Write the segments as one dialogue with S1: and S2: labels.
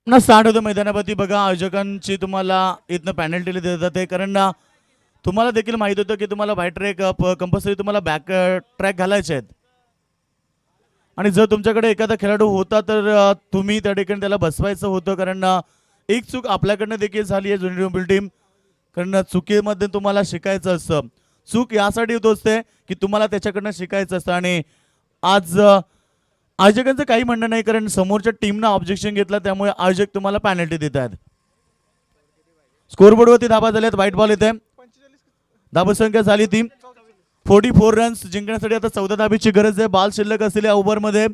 S1: Start होतं मैदानावरती बघा. आयोजकांची तुम्हाला इथनं पॅनल्टी दिली जाते कारण तुम्हाला देखील माहित होतं की तुम्हाला व्हाईट ट्रॅक कंपल्सरी तुम्हाला बॅक ट्रॅक घालायचे आहेत आणि जर तुमच्याकडे एखादा खेळाडू होता तर तुम्ही त्या ठिकाणी त्याला बसवायचं होतं कारण एक चूक आपल्याकडनं देखील झाली आहे जुनी डोंबिवली टीम. कारण चुकीमध्ये तुम्हाला शिकायचं असतं. चूक यासाठी होत असते की तुम्हाला त्याच्याकडनं शिकायचं असतं आणि आज आयोजकांचं काही म्हणणं नाही कारण समोरच्या टीमनं ऑब्जेक्शन घेतलं त्यामुळे आयोजक तुम्हाला पॅनल्टी देत आहेत. स्कोरबोर्डवरती धाबा झाल्यात. व्हाईट बॉल येते. धाबा संख्या झाली ती 44 रन्स जिंकण्यासाठी आता 14 धाबीची गरज आहे. बॉल शिल्लक असलेल्या ओव्हरमध्ये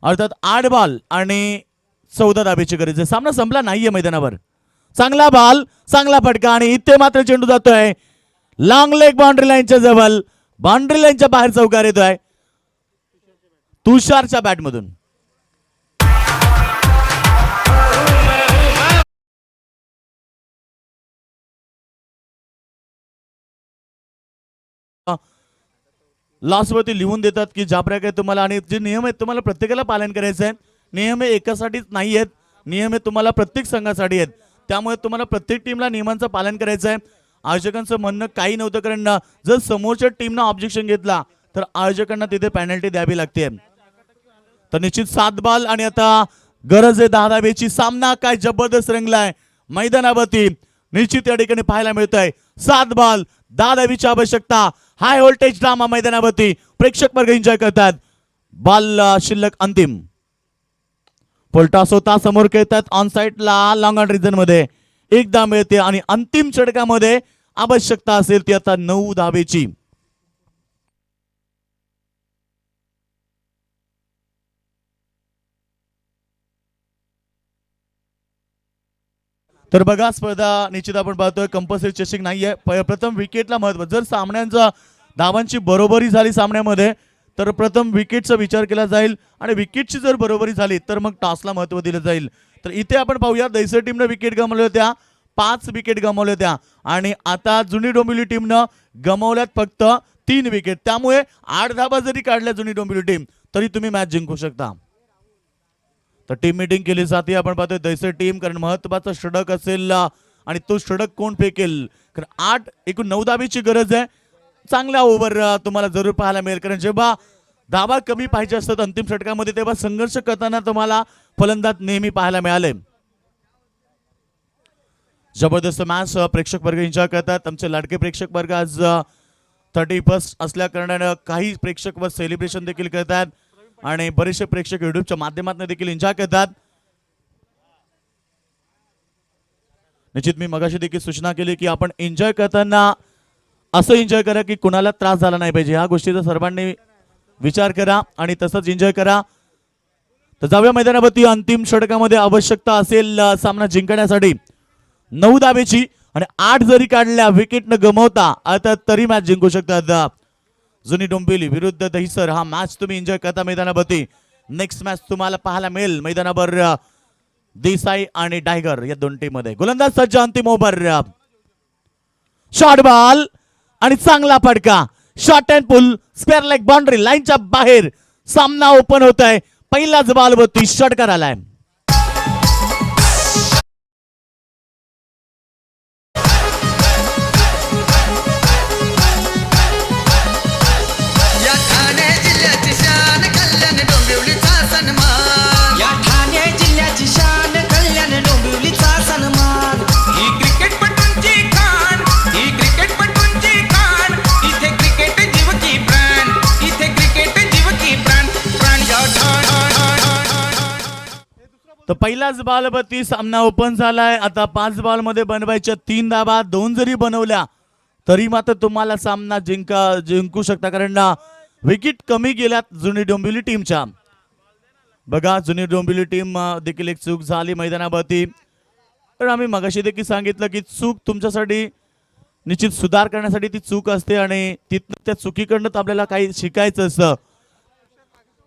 S1: अर्थात 8 बॉल आणि 14 धाबीची गरज आहे. सामना संपला नाहीये मैदानावर. चांगला बॉल, चांगला फटका आणि इथे मात्र चेंडू जातोय लॉंग लेग बाउंड्री लाईनच्या जवळ. बाउंड्री लाईनच्या बाहेर चौकार येतोय तुषारच्या बॅटमधून. लास्ट वरती लिहून देतात की ज्या प्रकारे तुम्हाला आणि जे नियम आहेत तुम्हाला प्रत्येकाला पालन करायचं आहे. नियम हे एकासाठीच नाही आहेत. नियम हे तुम्हाला प्रत्येक संघासाठी आहेत. त्यामुळे तुम्हाला प्रत्येक टीमला नियमांचं पालन करायचं आहे. आयोजकांचं म्हणणं काही नव्हतं कारण जर समोरच्या टीमनं ऑब्जेक्शन घेतला तर आयोजकांना तिथे पॅनल्टी द्यावी लागते. तर निश्चित 7 बॉल आणि आता गरज आहे 10 धाबेची. सामना काय जबरदस्त रंगलाय मैदानावरती. निश्चित या ठिकाणी पाहायला मिळत आहे 7 बॉल 10 धाबीची आवश्यकता. हाय व्होल्टेज ड्रामा मैदानावरती प्रेक्षक वर्ग एन्जॉय करतात. बॉल शिल्लक अंतिम. पोल्टास होता समोर खेळतात ऑन साइडला लॉंग ऑन रिजन मध्ये एकदा मिळते आणि अंतिम षटकामध्ये आवश्यकता असेल ती आता 9 धाबेची. तर बघा स्पर्धा निश्चित आपण पाहतोय कंपल्सरी चेसिंग नाहीये. प्रथम विकेटला महत्व. जर सामन्यांचा धावांची बरोबरी झाली सामन्यामध्ये तर प्रथम विकेटचा विचार केला जाईल आणि विकेटची जर बरोबरी झाली तर मग टॉसला महत्व दिलं जाईल. तर इथे आपण पाहूया दैसर टीमने विकेट गमावल्या होत्या. 5 विकेट गमावल्या होत्या आणि आता जुनी डोंबिवली टीमनं गमावल्यात फक्त 3 विकेट. त्यामुळे 8 धाबा जरी काढल्या जुनी डोंबिवली टीम तरी तुम्ही मॅच जिंकू शकता. तर टीम मीटिंग केली जाते. आपण पाहतोय दैसर टीम कारण महत्वाचा षटक असेल आणि तो षटक कोण फेकेल कारण 8 एकूण 9 धाबीची गरज आहे. चांगला ओव्हर तुम्हाला जरूर पाहायला मिळेल कारण जेव्हा धाबा कमी पाहिजे असतात अंतिम षटकामध्ये तेव्हा संघर्ष करताना तुम्हाला फलंदाज नेहमी पाहायला मिळाले. जबरदस्त मॅच प्रेक्षक वर्ग एन्जॉय करतात. आमचे लाडके प्रेक्षक वर्ग आज 31 असल्या कारणाने काही प्रेक्षक वर सेलिब्रेशन देखील करतात आणि बरेचसे प्रेक्षक युट्यूबच्या माध्यमातून देखील एन्जॉय करतात. निश्चित मी मगाशी देखील सूचना केली की आपण एन्जॉय करताना असं एन्जॉय करा की कुणाला त्रास झाला नाही पाहिजे. ह्या गोष्टीचा सर्वांनी विचार करा आणि तसंच एन्जॉय करा. तर जाऊया मैदानावरती. अंतिम षटकामध्ये आवश्यकता असेल सामना जिंकण्यासाठी 9 धाबेची आणि 8 जरी काढल्या विकेट न गमावता आता तरी मॅच जिंकू शकतात जुनी डोंबिवली विरुद्ध दहिसर. हा मॅच तुम्ही एन्जॉय करता मैदानावरती. नेक्स्ट मॅच तुम्हाला पाहायला मिळेल मैदानावर देसाई आणि टायगर या दोन टीम मध्ये. गोलंदाज सज्ज. अंतिम ओव्हर. शॉर्ट बॉल आणि चांगला फटका. Short and pull square leg boundary लाईनच्या बाहेर सामना ओपन होत आहे. पहिलाच बॉल वरती षटकार आलाय. तर पहिलाच बॉलवरती सामना ओपन झालाय. आता 5 बॉल मध्ये बनवायच्या 3 धाबा. 2 जरी बनवल्या तरी मात्र तुम्हाला सामना जिंकू शकता कारण विकेट कमी गेल्यात जुनी डोंबिवली टीमच्या. बघा जुनी डोंबिवली टीम देखील एक चूक झाली मैदानावरती. पण आम्ही मगाशी देखील सांगितलं की चूक तुमच्यासाठी निश्चित सुधार करण्यासाठी ती चूक असते आणि तिथनं त्या चुकीकडनं आपल्याला काही शिकायचं असतं.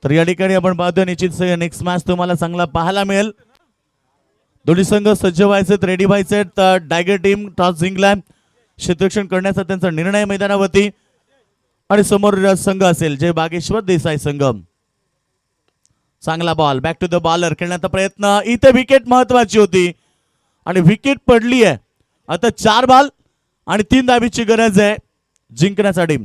S1: तर या ठिकाणी आपण पाहतोय निश्चित नेक्स्ट मॅच तुम्हाला चांगला पाहायला मिळेल. दोन्ही संघ सज्ज व्हायचे, रेडी व्हायचे. टायगर टीम टॉस जिंकलाय. क्षेत्ररक्षण करण्याचा त्यांचा निर्णय मैदानावरती. आणि समोर संघ असेल जय बागेश्वर देसाई संघ. चांगला ball back to the bowler खेळण्याचा प्रयत्न. इथे विकेट महत्वाची होती आणि विकेट पडली आहे. आता 4 बॉल आणि 3 धाबीची गरज आहे जिंकण्यासाठी.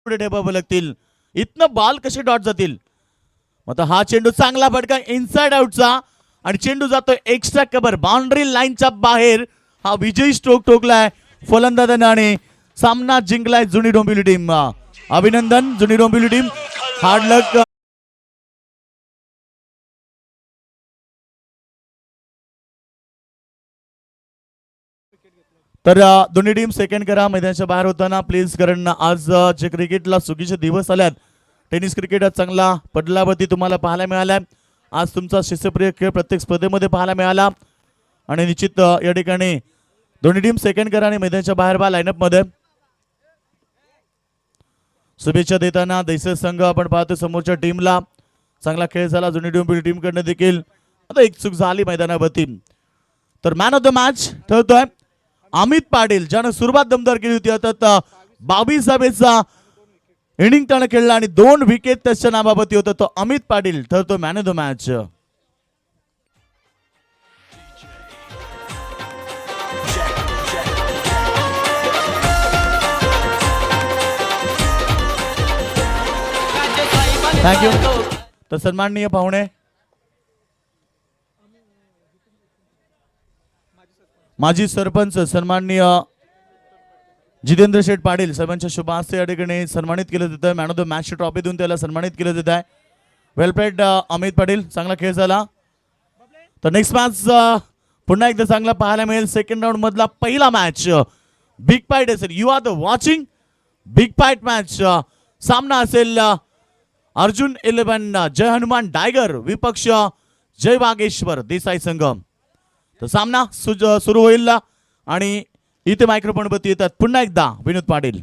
S1: पुढे ठेवावे लागतील. इथनं बॉल कसे डॉट जातील. आता हा चेंडू चांगला फटका इनसाइड आउटचा आणि चेंडू जातो एक्स्ट्रा कव्हर बाउंड्री लाईनच्या बाहेर. हा विजयी स्ट्रोक ठोकलाय फलंदाजाने आणि सामना जिंकलाय जुनी डोंबिवली टीम. अभिनंदन जुनी डोंबिवली टीम. हार्ड लक. तर दोन्ही टीम सेकंड करा मैदानाच्या बाहेर होताना प्लीज, कारण आज जे क्रिकेटला चुकीचे दिवस आल्यात. टेनिस क्रिकेट चांगला पडलावरती तुम्हाला पाहायला मिळालाय. आज तुमचा शिस्तप्रिय खेळ प्रत्येक स्पर्धेमध्ये पाहायला मिळाला आणि निश्चित या ठिकाणी दोन्ही टीम सेकंड करा आणि मैदानाच्या बाहेर बा लाईनअप मध्ये. शुभेच्छा देताना देसाई संघ आपण पाहतो समोरच्या टीमला चांगला खेळ झाला. जुनी डोंबिवली टीम कडनं देखील आता एक चूक झाली मैदानावरती. तर मॅन ऑफ द मॅच ठरतोय अमित पाटील, ज्यानं सुरुवात दमदार केली होती. आता 22 धावेचा इनिंग त्यानं खेळला आणि 2 विकेट त्याच्या नावावरती होता. तो अमित पाटील ठरतो man of the match. Thank you. तर सन्माननीय पाहुणे माजी सरपंच सन्माननीय जितेंद्र शेठ पाटील साहेबांच्या शुभ हस्ते या ठिकाणी सन्मानित केलं जात आहे. Man of the match trophy देऊन त्याला सन्मानित केलं जात आहे. वेल प्लेड अमित पाटील, चांगला खेळ झाला. तर नेक्स्ट मॅच पुन्हा एकदा चांगला पाहायला मिळेल. सेकंड राऊंड मधला पहिला मॅच बिग फाईट असेल. You are the watching big fight match. सामना असेल अर्जुन 11 जय हनुमान डायगर विपक्ष जय वागेश्वर देसाई संघ. तर सामना सुरू होईल आणि इथे मायक्रोफोन वरती येतात पुन्हा एकदा विनोद पाटील.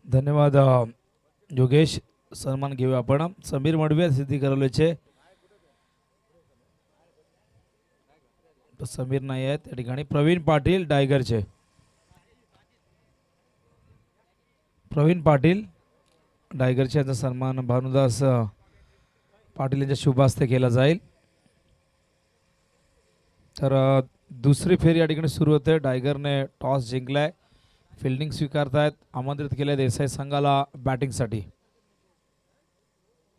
S2: धन्यवाद योगेश. सन्मान घेऊया आपण समीर मडवे सिद्धी करवलेचे. समीर नाही आहेत त्या ठिकाणी. प्रवीण पाटील डायगरचे. प्रवीण पाटील डायगरचे यांचा सन्मान भानुदास पाटील यांच्या शुभ हस्ते केला जाईल. तर दुसरी फेरी या ठिकाणी सुरू होते. डायगरने टॉस जिंकलाय. फिल्डिंग स्वीकारतायत. आमंत्रित केले देसाई संघाला बॅटिंगसाठी.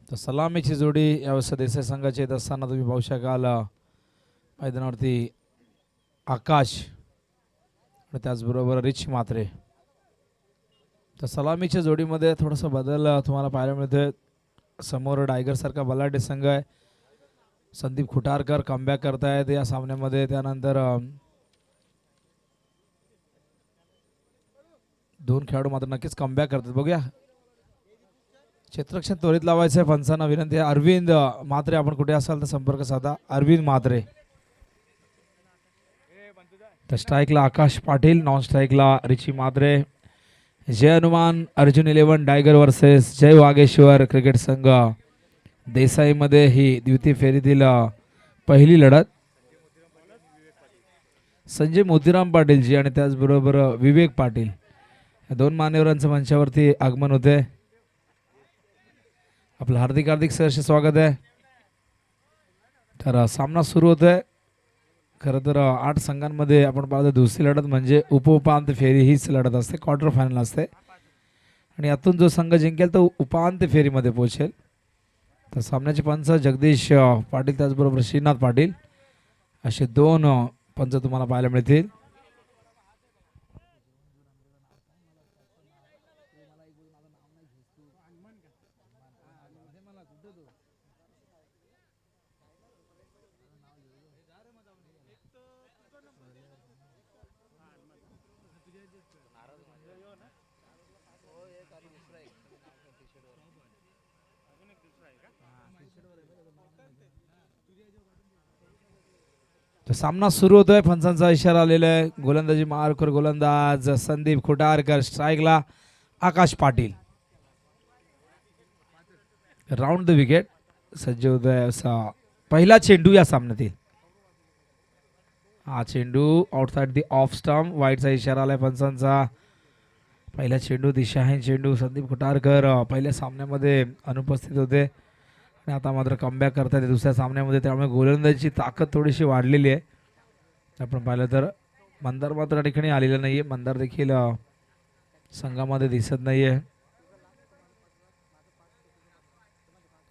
S2: तर सलामीची जोडी यावेळेस देसाई संघाची येत असताना तुम्ही पाहू शकाल मैदानावरती आकाश आणि त्याचबरोबर रिच मात्रे. तर सलामीच्या जोडीमध्ये थोडासा बदल तुम्हाला पाहायला मिळतोय. समोर डायगर सारखा बलाढ्य संघ आहे. संदीप खुटारकर कमबॅक करतायत या सामन्यामध्ये. त्यानंतर 2 खेळाडू मात्र नक्कीच कमबॅक करतात. बघूया. क्षेत्ररक्षण त्वरित लावायचं आहे. पंचांना विनंती आहे. अरविंद म्हात्रे, आपण कुठे असाल तर संपर्क साधा. अरविंद म्हात्रे. तर स्ट्राईकला आकाश पाटील, नॉन स्ट्राईकला रिची म्हात्रे. जय हनुमान अर्जुन 11 डायगर वर्सेस जय वागेश्वर क्रिकेट संघ देसाईमध्ये ही द्वितीय फेरीतील पहिली लढत. संजय मोतीराम पाटील जी आणि त्याचबरोबर विवेक पाटील या 2 मान्यवरांचं मंचावरती आगमन होते. आपलं हार्दिक हार्दिक सहर्ष स्वागत आहे. तर सामना सुरू होतोय. खरं तर 8 संघांमध्ये आपण पाहतो दुसरी लढत म्हणजे उपांत्य फेरी हीच लढत असते. क्वार्टर फायनल असते आणि यातून जो संघ जिंकेल तो उपांत्य फेरीमध्ये पोहोचेल. तर सामन्याचे पंच जगदीश पाटील त्याचबरोबर श्रीनाथ पाटील असे दोन पंच तुम्हाला पाहायला मिळतील. तर सामना सुरू होतोय. पंचांचा इशारा आलेला आहे. गोलंदाजी मार्कर गोलंदाज संदीप खुटारकर, स्ट्राईकला आकाश पाटील. राऊंड द विकेट सज्ज होतोय असा पहिला चेंडू या सामन्यातील. हा चेंडू आउटसाइड दी ऑफ स्टंप, वाईटचा इशारा आलाय पंचांचा. पहिला चेंडू दिशाहीन चेंडू. संदीप खुटारकर पहिल्या सामन्यामध्ये अनुपस्थित होते आणि आता मात्र कमबॅक करतात दुसऱ्या सामन्यामध्ये, त्यामुळे गोलंदाजीची ताकद थोडीशी वाढलेली आहे. आपण पाहिलं तर मंदार मात्र या ठिकाणी आलेला नाहीये. मंदार देखील संघामध्ये दिसत नाहीये.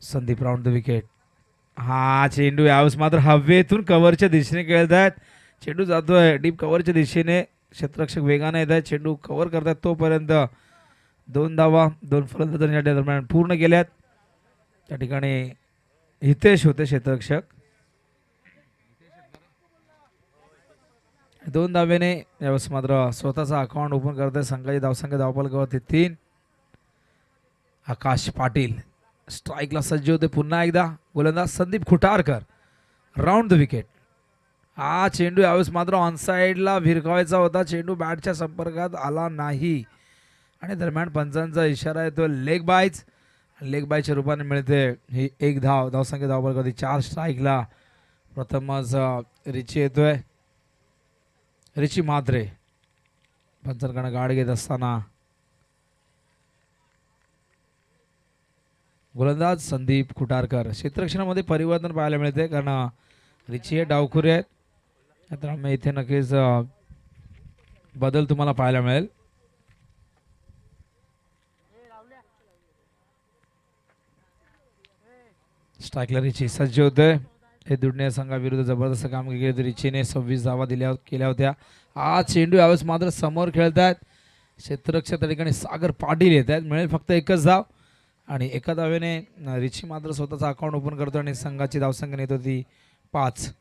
S2: Sandeep round the wicket. हा चेंडू यावेळेस मात्र हवेतून कव्हरच्या दिशेने खेळत आहेत. चेंडू जातोय डीप कव्हरच्या दिशेने. क्षेत्ररक्षक वेगाने येत आहेत. चेंडू कव्हर करतात तोपर्यंत 2 धावा 2 फलंदाजांच्या दरम्यान पूर्ण केल्यात. त्या ठिकाणी हितेश होते क्षेत्ररक्षक. 2 धावेने यावेळेस मात्र स्वतःचा अकाउंट ओपन करत आहे. संघाची धावसंख्या धावफलकावरती 3. आकाश पाटील स्ट्राईकला सज्ज होते पुन्हा एकदा. गोलंदाज संदीप खुटारकर राऊंड द विकेट. हा चेंडू यावेळेस मात्र ऑनसाईडला भिरकावायचा होता. चेंडू बॅटच्या संपर्कात आला नाही आणि दरम्यान पंचांचा इशारा येतो लेग बायच. लेग बायच्या रूपाने मिळते ही 1 धाव. धावसंख्या धावफलकावरती 4. स्ट्राईकला प्रथमच रिची येतोय. रिची म्हात्रे पंचांकडे गाड घेत असताना गोलंदाज संदीप खुटारकर. क्षेत्ररक्षणामध्ये परिवर्तन पाहायला मिळते कारण रिची हे डावखुरे आहेत. त्यामुळे इथे नक्कीच बदल तुम्हाला पाहायला मिळेल. स्ट्राईकला रिची सज्ज होते. हे दुडणे संघाविरुद्ध जबरदस्त कामगिरी केली. रिचीने 26 धावा केल्या होत्या. हा चेंडू यावेळेस मात्र समोर खेळतात. क्षेत्ररक्षक त्या ठिकाणी सागर पाटील येत आहेत. मिळेल फक्त 1च धाव आणि 1 धावेने रिची मात्र स्वतःचा अकाउंट ओपन करतो आणि संघाची धावसंख्या नेत होती 5.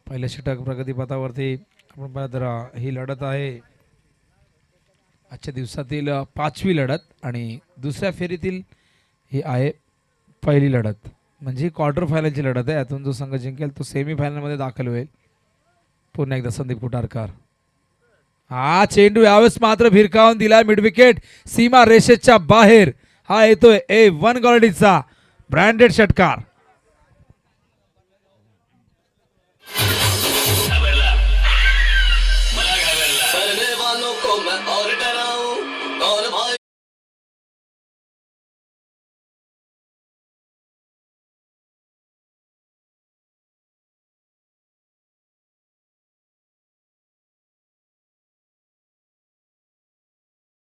S2: पहिल्या षटक प्रगतीपथावरती आपण पाहिलं तर ही लढत आहे आजच्या दिवसातील 5वी लढत आणि दुसऱ्या फेरीतील ही आहे पहिली लढत. म्हणजे क्वार्टर फायनलची लढत आहे. यातून जो संघ जिंकेल तो सेमी फायनलमध्ये दाखल होईल. पुन्हा एकदा संदीप खुटारकर. हा चेंडू यावेळेस मात्र भिरकावून दिला मिड विकेट सीमा रेषेच्या बाहेर. हा येतोय A1 क्वालिटीचा ब्रँडेड षटकार.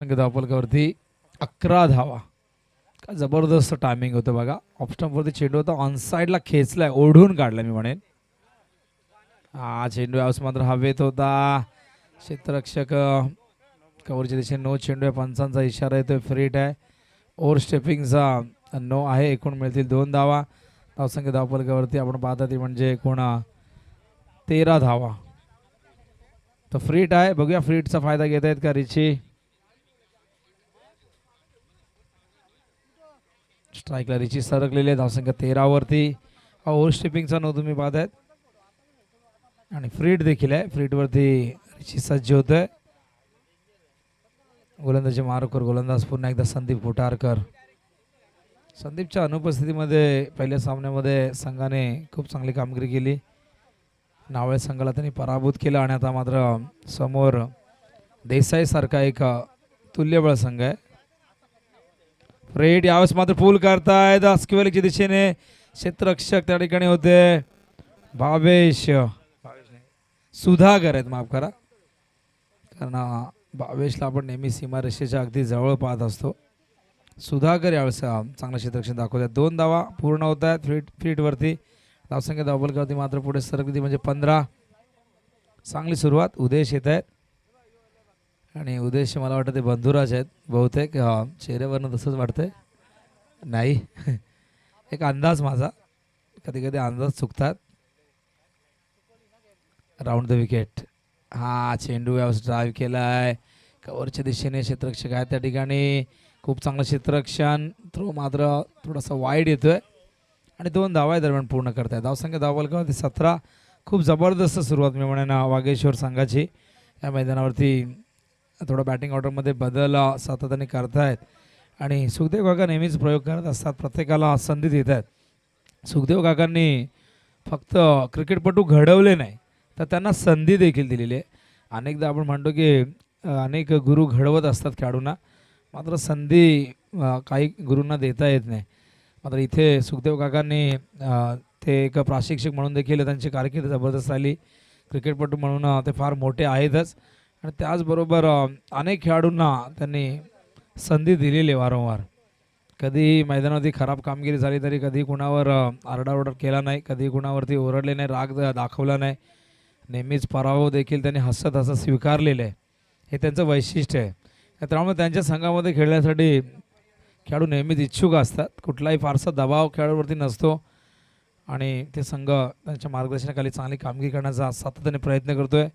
S2: धावफलकावरती 11 धावा. काय जबरदस्त टायमिंग होतं बघा. ऑफस्टंपवरती चेंडू होता. ऑनसाईडला खेचलाय, ओढून काढला मी म्हणेन. हा चेंडू यावेळेस मात्र हवेत होता. क्षेत्ररक्षक कव्हरच्या दिशेने नो चेंडू आहे. पंचांचा इशारा येतोय फ्रीट आहे. ओव्हर स्टेपिंगचा नो आहे. एकूण मिळतील 2 धावा. धावसंख्या धावफलकावरती आपण पाहता ती म्हणजे एकूण 13 धावा. तर फ्रीट आहे. बघूया फ्रीटचा फायदा घेत आहेत का रिची. स्ट्राईकला रिची सरकलेली आहे. धावसंख्या 13 वरती. ओव्हर स्टेपिंगचा नो तुम्ही पाहतायत आणि फ्रीट देखील आहे. फ्रीटवरती रिची सज्ज होतोय. गोलंदाजी मार्कर गोलंदाज पुन्हा एकदा संदीप खुटारकर. संदीपच्या अनुपस्थितीमध्ये पहिल्या सामन्यामध्ये संघाने खूप चांगली कामगिरी केली. नावळे संघाला त्यांनी पराभूत केलं आणि आता मात्र समोर देसाई सारखा एक तुल्यबळ संघ आहे. फ्रेट यावेळेस मात्र पूल करतायत स्क्वेअरच्या दिशेने. क्षेत्ररक्षक त्या ठिकाणी होते भावेश सुधाकर आहेत, माफ करा, कारण भावेशला आपण नेहमी सीमारेषेच्या अगदी जवळ पाहत असतो. सुधाकर यावेळेस चांगलं क्षेत्ररक्षण दाखवतात. 2 धावा पूर्ण होत आहेत फीटवरती. धावसंख्या धावफलकावरती मात्र पुढे सरकती म्हणजे 15. चांगली सुरुवात. उदेश येत आहेत आणि उदेश मला वाटतं ते बंधुराज आहेत बहुतेक. चेहऱ्यावरनं तसंच वाटतंय. नाही एक अंदाज माझा, कधी कधी अंदाज चुकतात. Round the wicket. हा चेंडू यावेळेस ड्राईव्ह केला आहे कव्हरच्या दिशेने. क्षेत्ररक्षक आहे त्या ठिकाणी. खूप चांगलं क्षेत्ररक्षण. थ्रो मात्र थोडासा वाईड येतोय आणि 2 धावा दरम्यान पूर्ण करताय. धावसंख्या धावफलकावरती 17. खूप जबरदस्त सुरुवात मी म्हणेन वागेश्वर संघाची. या मैदानावरती थोडं बॅटिंग ऑर्डरमध्ये बदल सातत्याने करतायत आणि सुखदेव काका नेहमीच प्रयोग करत असतात. प्रत्येकाला संधी देत आहेत. सुखदेव काकांनी फक्त क्रिकेटपटू घडवले नाही तर त्यांना संधी देखील दिलेली आहे. अनेकदा आपण म्हणतो की अनेक गुरु घडवत असतात खेळाडूंना, मात्र संधी काही गुरूंना देता येत नाही. मात्र इथे सुखदेव काकांनी ते एक प्रशिक्षक म्हणून देखील त्यांची कारकीर्द जबरदस्त राहिली. क्रिकेटपटू म्हणून ते फार मोठे आहेतच आणि त्याचबरोबर अनेक खेळाडूंना त्यांनी संधी दिलेली वारंवार. कधी मैदानावरती खराब कामगिरी झाली तरी कधी कुणावर आरडाओरडा केला नाही, कधी कुणावरती ओरडले नाही, राग दाखवला नाही. नेहमीच पराभव देखील त्यांनी हसत हसत स्वीकारलेलं आहे. हे त्यांचं वैशिष्ट्य आहे. त्यामुळे त्यांच्या संघामध्ये खेळण्यासाठी खेळाडू नेहमीच इच्छुक असतात. कुठलाही फारसा दबाव खेळाडूवरती नसतो आणि ते संघ त्यांच्या मार्गदर्शनाखाली चांगली कामगिरी करण्याचा सातत्याने प्रयत्न करतो आहे.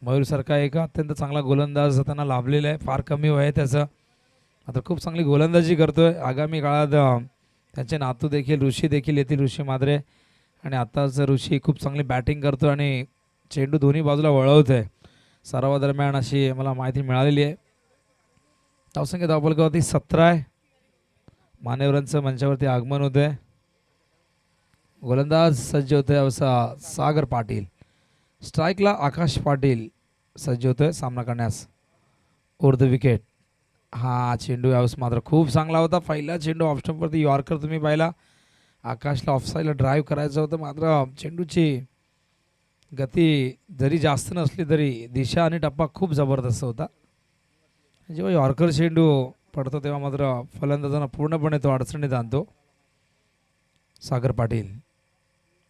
S2: मयूरसारखा एक अत्यंत चांगला गोलंदाज त्यांना लाभलेला आहे. फार कमी वय आहे त्याचं, मात्र खूप चांगली गोलंदाजी करतो आहे. आगामी काळात त्यांचे नातू देखील ऋषी देखील येतील, ऋषी माद्रे. आणि आत्ताच ऋषी खूप चांगली बॅटिंग करतो आणि चेंडू दोन्ही बाजूला वळवत आहे सरावादरम्यान, अशी मला माहिती मिळालेली आहे. धावसंख्या धावफलकावरती 17 आहे. मान्यवरांचं मंचावरती आगमन होतं आहे. गोलंदाज सज्ज होतोय असा सागर पाटील. स्ट्राईकला आकाश पाटील सज्ज होतोय सामना करण्यास. Over the wicket. हा चेंडू यावेळेस मात्र खूप चांगला होता. पहिला चेंडू ऑफस्टंपवरती यॉर्कर तुम्ही पाहिला. आकाशला ऑफसाईडला ड्राईव्ह करायचं होतं, मात्र चेंडूची गती जरी जास्त नसली तरी दिशा आणि टप्पा खूप जबरदस्त होता. जेव्हा यॉर्कर चेंडू पडतो तेव्हा मात्र फलंदाजांना पूर्णपणे तो अडचणीत आणतो. सागर पाटील.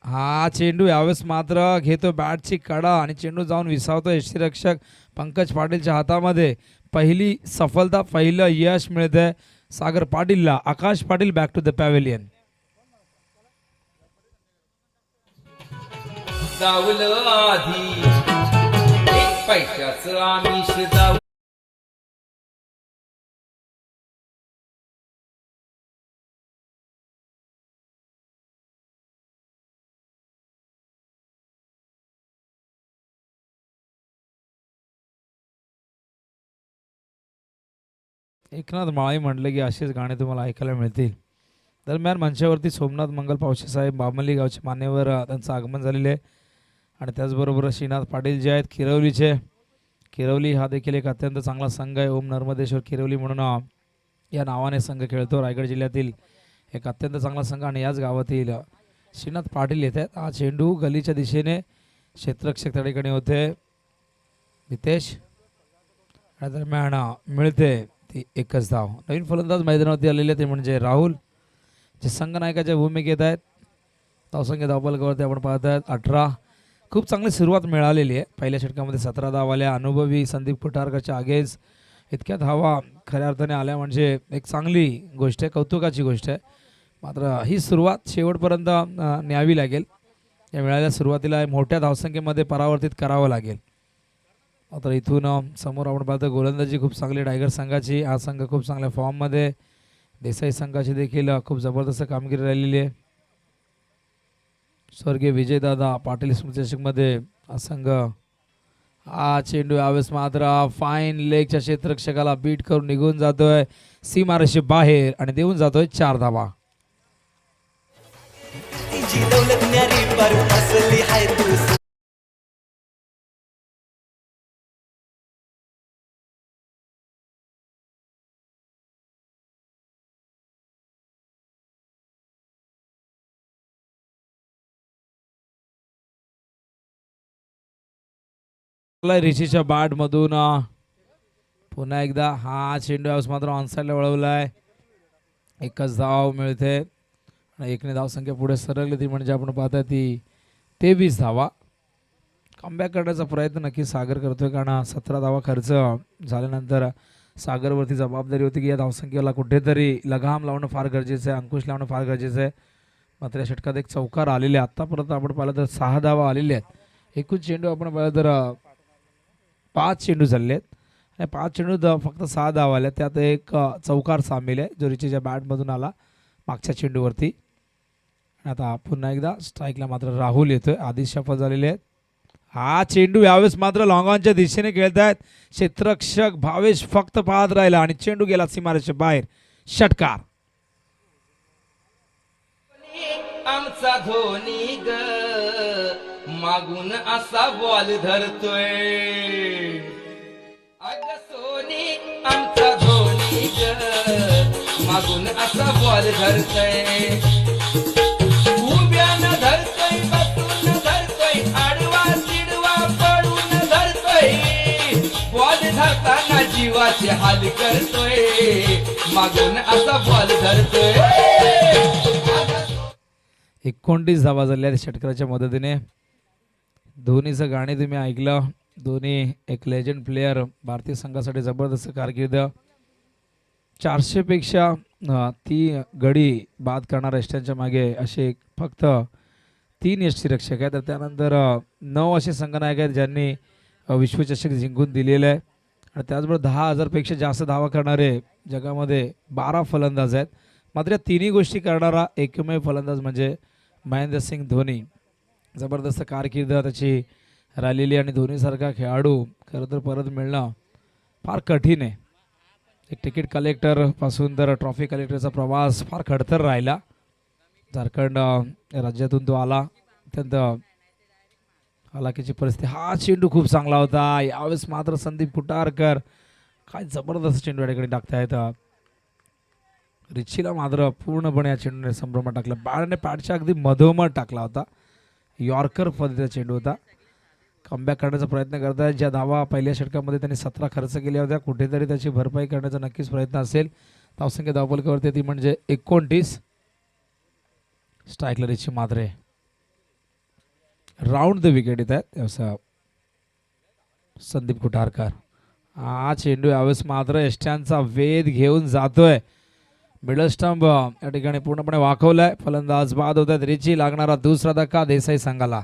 S2: हा चेंडू यावेळेस मात्र घेतो बॅटची कडा आणि चेंडू जाऊन विसावतो यष्टीरक्षक पंकज पाटीलच्या हातामध्ये. पहिली सफलता, पहिलं यश मिळतंय सागर पाटीलला. Akash Patil back to the pavilion.
S3: जावलं आधी एक पैशाचं आमिष जाऊ.
S2: एकनाथ माळी म्हटलं की असेच गाणे तुम्हाला ऐकायला मिळतील. दरम्यान मंचावरती सोमनाथ मंगल पावशे साहेब बामली गावचे मान्यवर त्यांचं आगमन झालेले आहे आणि त्याचबरोबर श्रीनाथ पाटील जे आहेत किरवलीचे. किरवली हा देखील एक अत्यंत चांगला संघ आहे. ओम नर्मदेश्वर किरवली म्हणून या नावाने संघ खेळतो. रायगड जिल्ह्यातील एक अत्यंत चांगला संघ आणि याच गावातील श्रीनाथ पाटील येत आहेत. हा चेंडू गलीच्या दिशेने क्षेत्ररक्षक त्या ठिकाणी होते नितेश. दरम्यान मिळते ती एकच धाव. नवीन फलंदाज मैदानावरती आलेले ते म्हणजे राहुल, जे संघनायकाच्या भूमिकेत आहेत. धावसंख्या धावफलकावरती आपण पाहत आहेत 18. खूप चांगली सुरुवात मिळालेली आहे. पहिल्या षटकामध्ये 17 धावा आल्या. अनुभवी संदीप कुटारकरच्या अगेन्स्ट इतक्या धावा खऱ्या अर्थाने आल्या म्हणजे एक चांगली गोष्ट आहे, कौतुकाची गोष्ट आहे. मात्र ही सुरुवात शेवटपर्यंत न्यावी लागेल. या मिळालेल्या सुरुवातीला मोठ्या धावसंख्येमध्ये परावर्तित करावं लागेल. मात्र इथून समोर आपण पाहतो गोलंदाजी खूप चांगली टायगर संघाची. हा संघ खूप चांगल्या फॉर्ममध्ये. देसाई संघाची देखील खूप जबरदस्त कामगिरी राहिलेली आहे. स्वर्गीय विजयदादा पाटील स्मृतिचषकमध्ये हा संघ. हा चेंडू यावेळेस मात्र फाईन लेगच्या क्षेत्ररक्षकाला बीट करून निघून जातोय सीमारेषे बाहेर आणि देऊन जातोय 4 धावा. ऋषीच्या बॅट मधून पुन्हा एकदा हा चेंडू यावेळेस मात्र ऑनसाईडला वळवलाय. एकच धाव मिळते आणि एकने धावसंख्या पुढे सरकली ती म्हणजे आपण पाहता ती 23 धावा. कमबॅक करण्याचा प्रयत्न नक्की सागर करतोय कारण 17 धावा खर्च झाल्यानंतर सागरवरती जबाबदारी होती की या धावसंख्येला कुठेतरी लगाम लावणं फार गरजेचं आहे, अंकुश लावणं फार गरजेचं आहे. मात्र या षटकात एक चौकार आलेले आहे. आत्तापर्यंत आपण पाहिलं तर 6 धावा आलेल्या आहेत. एकूण चेंडू आपण पाहिलं तर 5 चेंडू झाले आहेत आणि 5 चेंडू फक्त 6 धावा आल्या. त्यात एक चौकार सामील आहे जो रिचीच्या बॅटमधून आला मागच्या चेंडूवरती. आता पुन्हा एकदा स्ट्राईकला मात्र राहुल येतोय. आधी सफल झालेले आहेत. हा चेंडू यावेळेस मात्र लॉंगॉनच्या दिशेने खेळतायत क्षेत्ररक्षक भावेश फक्त पाहत राहिला आणि चेंडू गेला सीमारेषेच्या बाहेर. षटकार.
S3: आमचा धोनी ग मागून असा बॉल धरतोय. अग सोनी आमचा धोनी ग मागून असा बॉल धरतोय. उभ्यानं धरतोय, बसून धरतोय, आडवा तिडवा पडून धरतोय. बॉल धरताना जीवाचे हाल करतोय. मागून असा बॉल धरतोय.
S2: 29 धावा झाल्या षटकाराच्या मदतीने. धोनीचं गाणे तुम्ही ऐकलं. धोनी एक लेजंड प्लेयर, भारतीय संघासाठी जबरदस्त कारकीर्द. 400 पेक्षा ती गडी बाद करणाऱ्या यष्ट्यांच्या मागे असे फक्त 3 यष्टीरक्षक आहेत. तर त्यानंतर 9 असे संघनायक आहेत ज्यांनी विश्वचषक जिंकून दिलेले आहे. आणि त्याचबरोबर 10,000 पेक्षा जास्त धावा करणारे जगामध्ये 12 फलंदाज आहेत. मात्र या तिन्ही गोष्टी करणारा एकमेव फलंदाज म्हणजे महेंद्रसिंग धोनी. जबरदस्त कारकीर्द त्याची राहिलेली आणि धोनीसारखा खेळाडू खरं तर परत मिळणं फार कठीण आहे. एक तिकीट कलेक्टरपासून तर ट्रॉफी कलेक्टरचा प्रवास फार खडतर राहिला. झारखंड राज्यातून तो आला. अत्यंत हालाकीची परिस्थिती. हा चेंडू खूप चांगला होता. यावेळेस मात्र संदीप कुटारकर काय जबरदस्त चेंडू या ठिकाणी टाकतायत. रिचीला मात्र पूर्णपणे या चेंडूने संभ्रमात टाकला. बॅटने पॅडच्या अगदी मधोमध टाकला होता. यॉर्कर पद्धतीचा चेंडू होता. कमबॅक करण्याचा प्रयत्न करतायत. ज्या धावा पहिल्या षटकामध्ये त्यांनी 17 खर्च केल्या होत्या कुठेतरी त्याची भरपाई करण्याचा नक्कीच प्रयत्न असेल. धावसंख्या धावफलकावरती ती म्हणजे 29. स्ट्राईकला रिची मात्रे राऊंड द विकेट येत आहेत. संदीप कुटारकर. हा चेंडू यावेळेस मात्र यष्ट्यांचा वेध घेऊन जातोय. मिडल स्टंप या ठिकाणी पूर्णपणे वाकवलाय. फलंदाज बाद होत आहेत. रिची लागणारा दुसरा धक्का देसाई संघाला.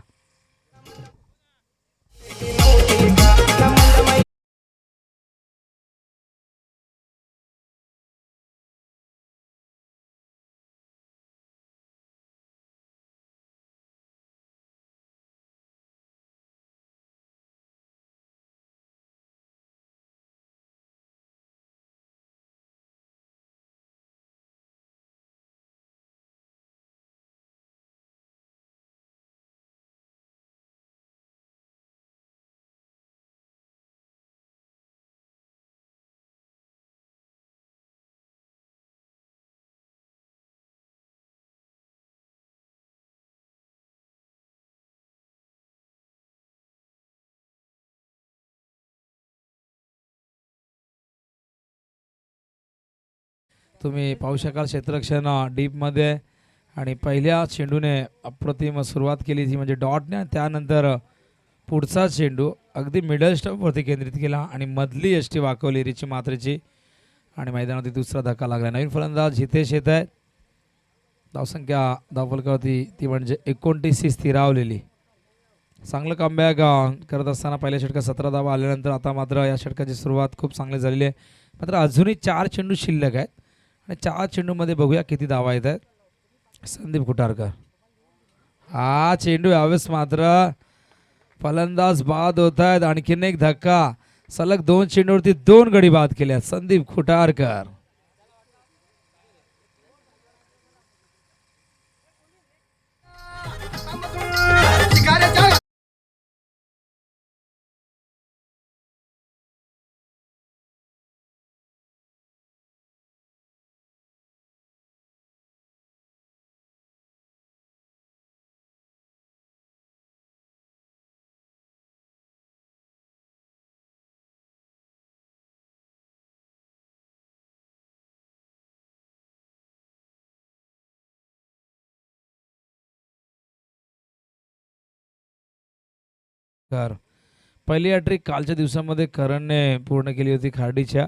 S2: तुम्ही पाहू शकाल क्षेत्ररक्षण डीपमध्ये आणि पहिल्या चेंडूने अप्रतिम सुरुवात केली ती म्हणजे डॉटने. त्यानंतर पुढचा चेंडू अगदी मिडल स्टंपवरती केंद्रित केला आणि मधली यष्टी वाकवली रिची मात्रेची आणि मैदानावरती दुसरा धक्का लागला. नवीन फलंदाज हितेश येत आहेत. धावसंख्या धावफलकावरती ती म्हणजे 29 स्थिरावलेली. चांगलं कमबॅक करत असताना पहिल्या षटकात 17 धावा आल्यानंतर आता मात्र या षटकाची सुरुवात खूप चांगली झालेली आहे. मात्र अजूनही 4 चेंडू शिल्लक आहेत आणि 4 चेंडूमध्ये बघूया किती धावा येत आहेत. संदीप कुटारकर. हा चेंडू यावेळेस मात्र फलंदाज बाद होत आहेत. आणखीन एक धक्का. सलग 2 चेंडूवरती 2 गडी बाद केल्या संदीप कुटारकर. तर पहिली हॅट्रिक कालच्या दिवसामध्ये करणने पूर्ण केली होती खार्डीच्या.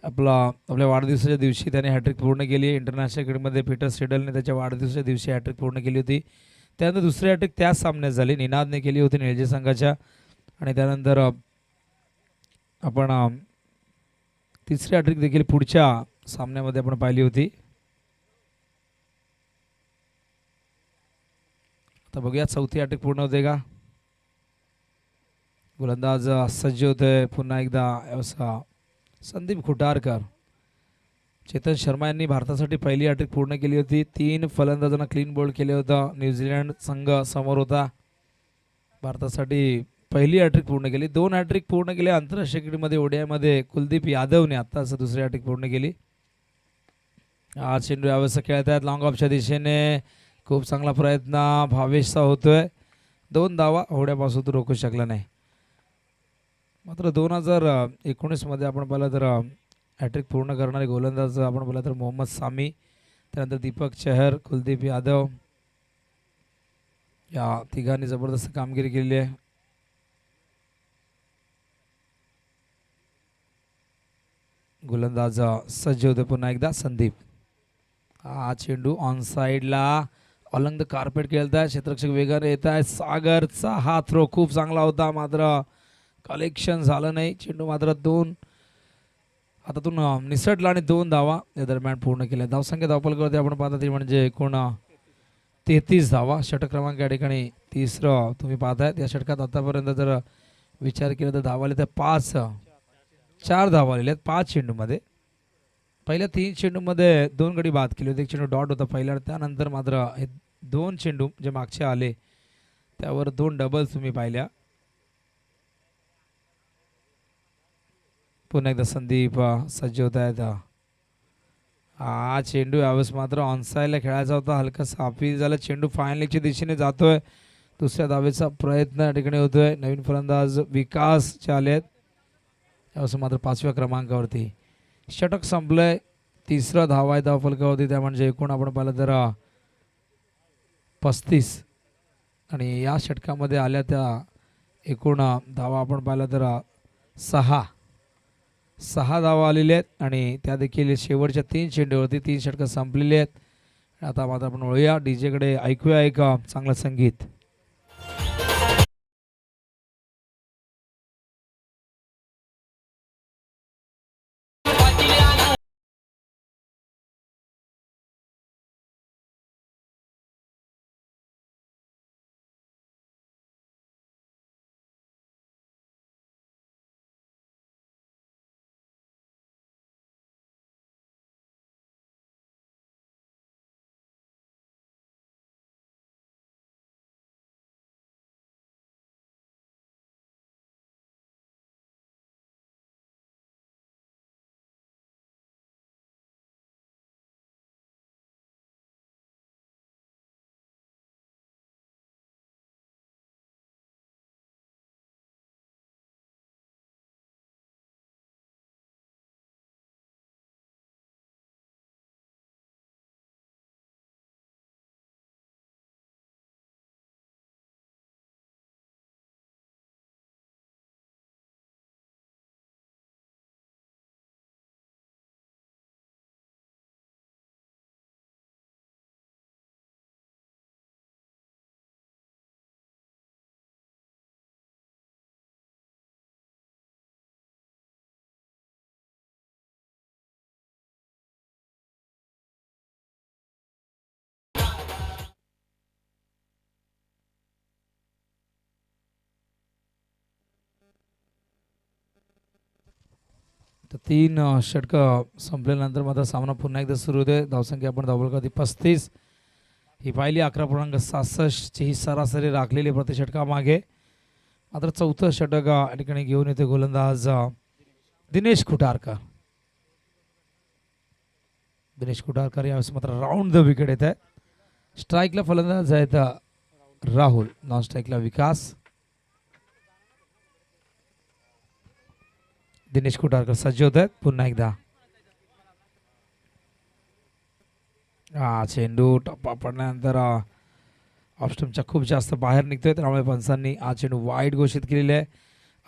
S2: आपल्या वाढदिवसाच्या दिवशी त्याने हॅट्रिक पूर्ण केली. इंटरनॅशनल क्रिकेटमध्ये पीटर सिडलने त्याच्या वाढदिवसाच्या दिवशी हॅट्रिक पूर्ण केली होती. त्यानंतर दुसरी हॅट्रिक त्याच सामन्यात झाली, निनादने केली होती निळजे संघाच्या. आणि त्यानंतर आपण तिसरी हॅट्रिक देखील पुढच्या सामन्यामध्ये आपण पाहिली होती. आता बघूया चौथी हॅट्रिक पूर्ण होते का. गोलंदाज सज्ज होते पुन्हा एकदा संदीप खुटारकर. चेतन शर्मा यांनी भारतासाठी पहिली हॅट्रिक पूर्ण केली होती. 3 फलंदाजांना क्लीन बोल्ड केले होतं. न्यूझीलंड संघ समोर होता. भारतासाठी पहिली हॅट्रिक पूर्ण केली. 2 हॅट्रिक पूर्ण केले आंतरराष्ट्रीय क्रिकेटमध्ये. ओडीआयमध्ये कुलदीप यादवने आत्ताच दुसरी हॅट्रिक पूर्ण केली. आज चेंडू यावेळेस खेळत आहेत लॉंग ऑफच्या दिशेने. खूप चांगला प्रयत्न भावेशचा होतोय. 2 धावा होड्यापासून तो रोखू शकला नाही. मात्र 2019 मध्ये आपण पाहिलं तर हॅट्रिक पूर्ण करणारे गोलंदाज आपण पाहिलं तर मोहम्मद सामी, त्यानंतर दीपक चहर, कुलदीप यादव या तिघांनी जबरदस्त कामगिरी केलेली आहे. गोलंदाज सज्ज होते पुन्हा एकदा संदीप. हा चेंडू ऑन साईडला अलंग कार्पेट खेळत आहे. क्षेत्ररक्षक वेगाने येत आहे. सागरचा हा थ्रो खूप चांगला होता मात्र कलेक्शन झालं नाही. चेंडू मात्र 2 हातातून निसटला आणि 2 धावा या दरम्यान पूर्ण केल्या. धावसंख्या धावफलकावरती आपण पाहता ती म्हणजे एकूण 33 धावा. षटक क्रमांक या ठिकाणी तिसरं तुम्ही पाहताय. या षटकात आतापर्यंत जर विचार केला तर धावा आले तर 4 धावा आलेल्या आहेत 5 चेंडूमध्ये. पहिल्या 3 चेंडूमध्ये 2 गडी बाद केले होते. एक चेंडू डॉट होता पहिल्या. त्यानंतर मात्र हे 2 चेंडू जे मागचे आले त्यावर 2 डबल्स तुम्ही पाहिल्या. पुन्हा एकदा संदीप सज्ज होत आहेत. हा चेंडू यावेळेस मात्र ऑनसाईडला खेळायचा होता. हलकासा अपील झाला. चेंडू फायनलच्या दिशेने जातोय. दुसऱ्या धावेचा प्रयत्न या ठिकाणी होतोय. नवीन फलंदाज विकासचे आले आहेत. यावेळेस मात्र 5व्या क्रमांकावरती. षटक संपलंय. 3रं धावा आहे धावफलकावरती. त्या म्हणजे एकूण आपण पाहिलं तर 35 आणि या षटकामध्ये आल्या त्या एकूण धावा आपण पाहिलं तर 6 धावा आलेले आहेत आणि त्या देखील शेवटच्या 3 चेंडूवरती. 3 षटकं संपलेली आहेत. आता मात्र आपण वळूया डीजेकडे. ऐकूया एक चांगलं संगीत. तर 3 षटकं संपल्यानंतर मात्र सामना पुन्हा एकदा सुरू होते. धावसंख्या आपण धावफलकावरती 35 ही पाहिली. 11.67 ची ही सरासरी राखलेली प्रति षटकामागे. मात्र 4थं षटक या ठिकाणी घेऊन येते गोलंदाज दिनेश खुटारकर. दिनेश खुटारकर यावेळेस मात्र राऊंड द विकेट येत आहे. स्ट्राईकला फलंदाज आहेत राहुल, नॉन स्ट्राईकला विकास. दिनेश खुटारकर सज्ज होत आहेत पुन्हा एकदा. चेंडू टप्पा पडल्यानंतर ऑफस्टमच्या खूप जास्त बाहेर निघतोय, त्यामुळे पंचांनी हा चेंडू वाईट घोषित केलेले आहे.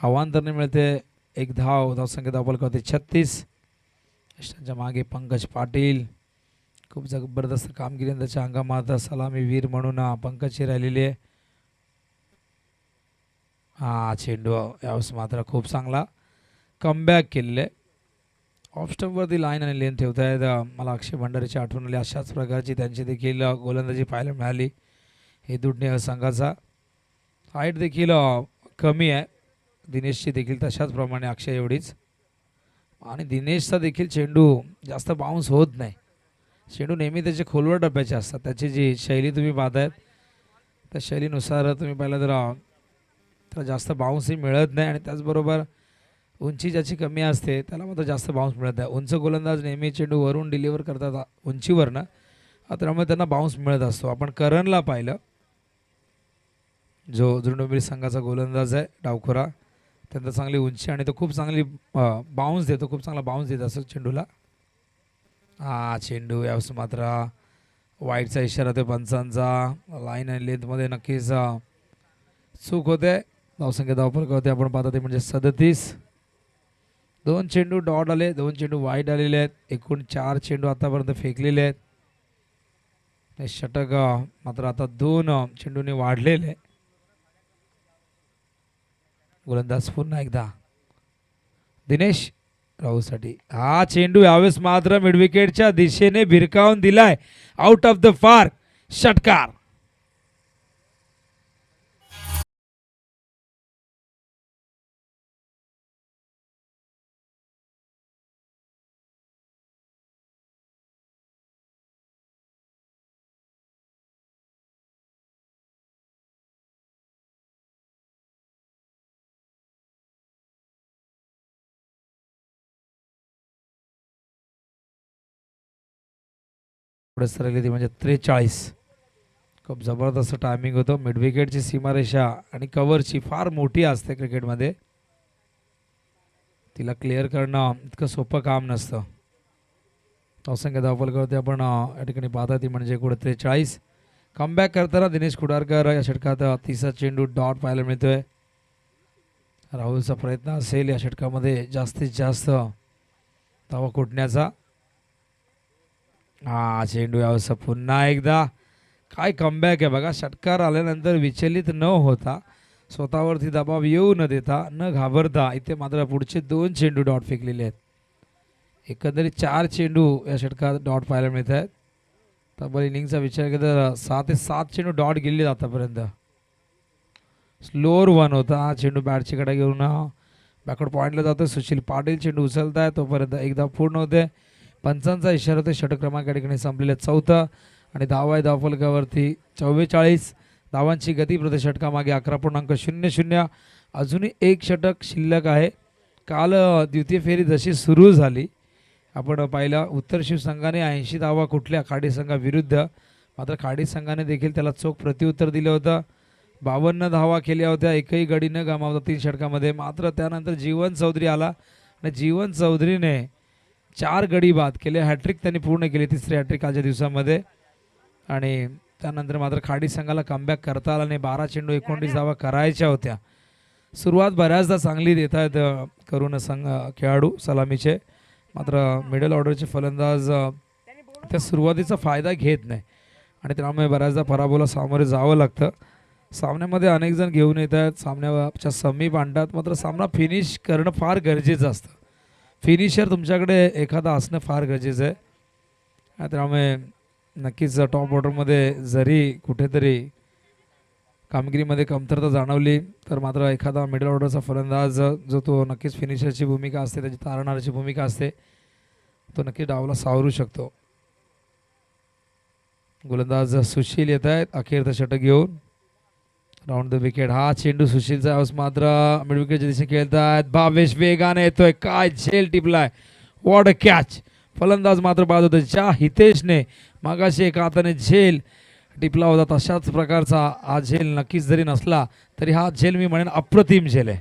S2: अवांतरने मिळते एक धाव. धावसंख्या धावफलकावरती 36. यशांच्या मागे पंकज पाटील खूप जबरदस्त कामगिरी त्याच्या अंगामात सलामीवीर म्हणून पंकजची राहिलेली आहे. हा चेंडू यावेळेस मात्र खूप चांगला कमबॅक केलेले आहे. ऑफस्टमवरती लाईन आणि लेन ठेवतायत. मला अक्षय भंडारीची आठवण आली. अशाच प्रकारची त्यांची देखील गोलंदाजी पाहायला मिळाली. हे दुधने संघाचा हाईट देखील कमी आहे. दिनेशची देखील तशाच प्रमाणे अक्षय एवढीच. आणि दिनेशचा देखील चेंडू जास्त बाउन्स होत नाही. चेंडू नेहमी त्याचे खोलवर टप्प्याचे असतात. त्याची जी शैली तुम्ही पाहतायत त्या शैलीनुसार तुम्ही पाहिलं तर त्याला जास्त बाउन्सही मिळत नाही. आणि त्याचबरोबर उंची ज्याची कमी असते त्याला मात्र जास्त बाउन्स मिळत नाही. उंच गोलंदाज नेहमी चेंडू वरून डिलिव्हर करतात उंचीवरनं, त्यामुळे त्यांना बाउन्स मिळत असतो. आपण करणला पाहिलं, जो जुळडोंबिवली संघाचा गोलंदाज आहे डावखोरा, त्यांना चांगली उंची आणि तो खूप चांगली बाउन्स देतो, खूप चांगला बाउन्स देत असतो चेंडूला. हा चेंडू यावेळेस मात्र वाईटचा इशारा होतो पंचांचा. लाईन आणि लेंथमध्ये नक्कीच चूक होते. धावसंख्या धावफलक होते आपण पाहतो ते म्हणजे 37. 2 चेंडू डॉट आले, 2 चेंडू वाईट आलेले आहेत. एकूण 4 चेंडू आतापर्यंत फेकलेले आहेत. हे षटक मात्र आता 2 चेंडूने वाढलेले. गोलंदाज पुन्हा एकदा दिनेश राहूसाठी. हा चेंडू यावेळेस मात्र मिडविकेटच्या दिशेने भिरकावून दिलाय. आउट ऑफ द पार्क, षटकार. पुढे सरकली ती म्हणजे 43. खूप जबरदस्त टायमिंग होतो. मिडविकेटची सीमारेषा आणि कव्हरची फार मोठी असते क्रिकेटमध्ये. तिला क्लिअर करणं इतकं सोपं काम नसतं. धावसंख्या धावफलकावरती आपण या ठिकाणी पाहता ती म्हणजे एकूण 43. कमबॅक करताना दिनेश खुडारकर या षटकात 30 चेंडू डॉट पाहायला मिळतोय. राहुलचा प्रयत्न असेल या षटकामध्ये जास्तीत जास्त धावा कुटण्याचा. हा चेंडू यावेळेस पुन्हा एकदा काय कमबॅक आहे बघा. षटकार आल्यानंतर विचलित न होता, स्वतःवरती दबाव येऊ न देता, न घाबरता इथे मात्र पुढचे 2 चेंडू डॉट फेकलेले आहेत. एकंदरीत 4 चेंडू या षटकात डॉट पाहायला मिळत आहेत. तब्बल इनिंगचा विचार केला तर 6 ते 7 चेंडू डॉट गेले आतापर्यंत. स्लोअर 1 होता. हा चेंडू बॅटची कडे घेऊन बॅकवर्ड पॉईंटला जातो. सुशील पाटील चेंडू उचलताय तोपर्यंत एकदा पूर्ण होते. पंचांचा इशारा होते. षटक क्रमांक या ठिकाणी संपलेले 4 आणि धावा आहे धावफलकावरती 44. धावांची गती प्रति षटकामागे 11.00. अजूनही एक षटक शिल्लक आहे. काल द्वितीय फेरी जशी सुरू झाली आपण पाहिला, उत्तर शिव संघाने 80 धावा कुठल्या खाडी संघाविरुद्ध, मात्र खाडी संघाने देखील त्याला चोख प्रत्युत्तर दिलं होतं. 52 धावा केल्या होत्या एकही गडी न गमावता 3 षटकामध्ये. मात्र त्यानंतर जीवन चौधरी आला आणि जीवन चौधरीने 4 गडी बाद केले. हॅट्रिक त्यांनी पूर्ण केली, 3री हॅट्रिक आजच्या दिवसामध्ये. आणि त्यानंतर मात्र खाडी संघाला कमबॅक करता आला नाही. 12 चेंडू 29 धावा करायच्या होत्या. सुरुवात बऱ्याचदा चांगली देत आहेत करून संघ खेळाडू सलामीचे, मात्र मिडल ऑर्डरचे फलंदाज त्या सुरुवातीचा फायदा घेत नाही आणि त्यामुळे बऱ्याचदा पराभवाला सामोरे जावं लागतं. सामन्यामध्ये अनेक जण घेऊन येत आहेत, सामन्याच्या समीप आणतात, मात्र सामना फिनिश करणं फार गरजेचं असतं. फिनिशर तुमच्याकडे एखादा असणं फार गरजेचं आहे. त्यामुळे नक्कीच टॉप ऑर्डरमध्ये जरी कुठेतरी कामगिरीमध्ये कमतरता जाणवली तर मात्र एखादा मिडल ऑर्डरचा फलंदाज जो तो नक्कीच फिनिशरची भूमिका असते, त्याची तारणाऱ्याची भूमिका असते, तो नक्की डावला सावरू शकतो. गोलंदाज सुशील येत आहेत अखेरचं षटक घेऊन राऊंड द विकेट. हा चेंडू सुशीलचा हाऊस मात्र मिड विकेटच्या दिशेने खेळतात. भावेश वेगाने येतोय, काय झेल टिपलाय, वॉट अ कॅच. फलंदाज मात्र बाद होतो. ज्या हितेशने मागाशी एका हाताने झेल टिपला होता तशाच प्रकारचा हा झेल नक्कीच जरी नसला तरी हा झेल मी म्हणेन अप्रतिम झेल आहे.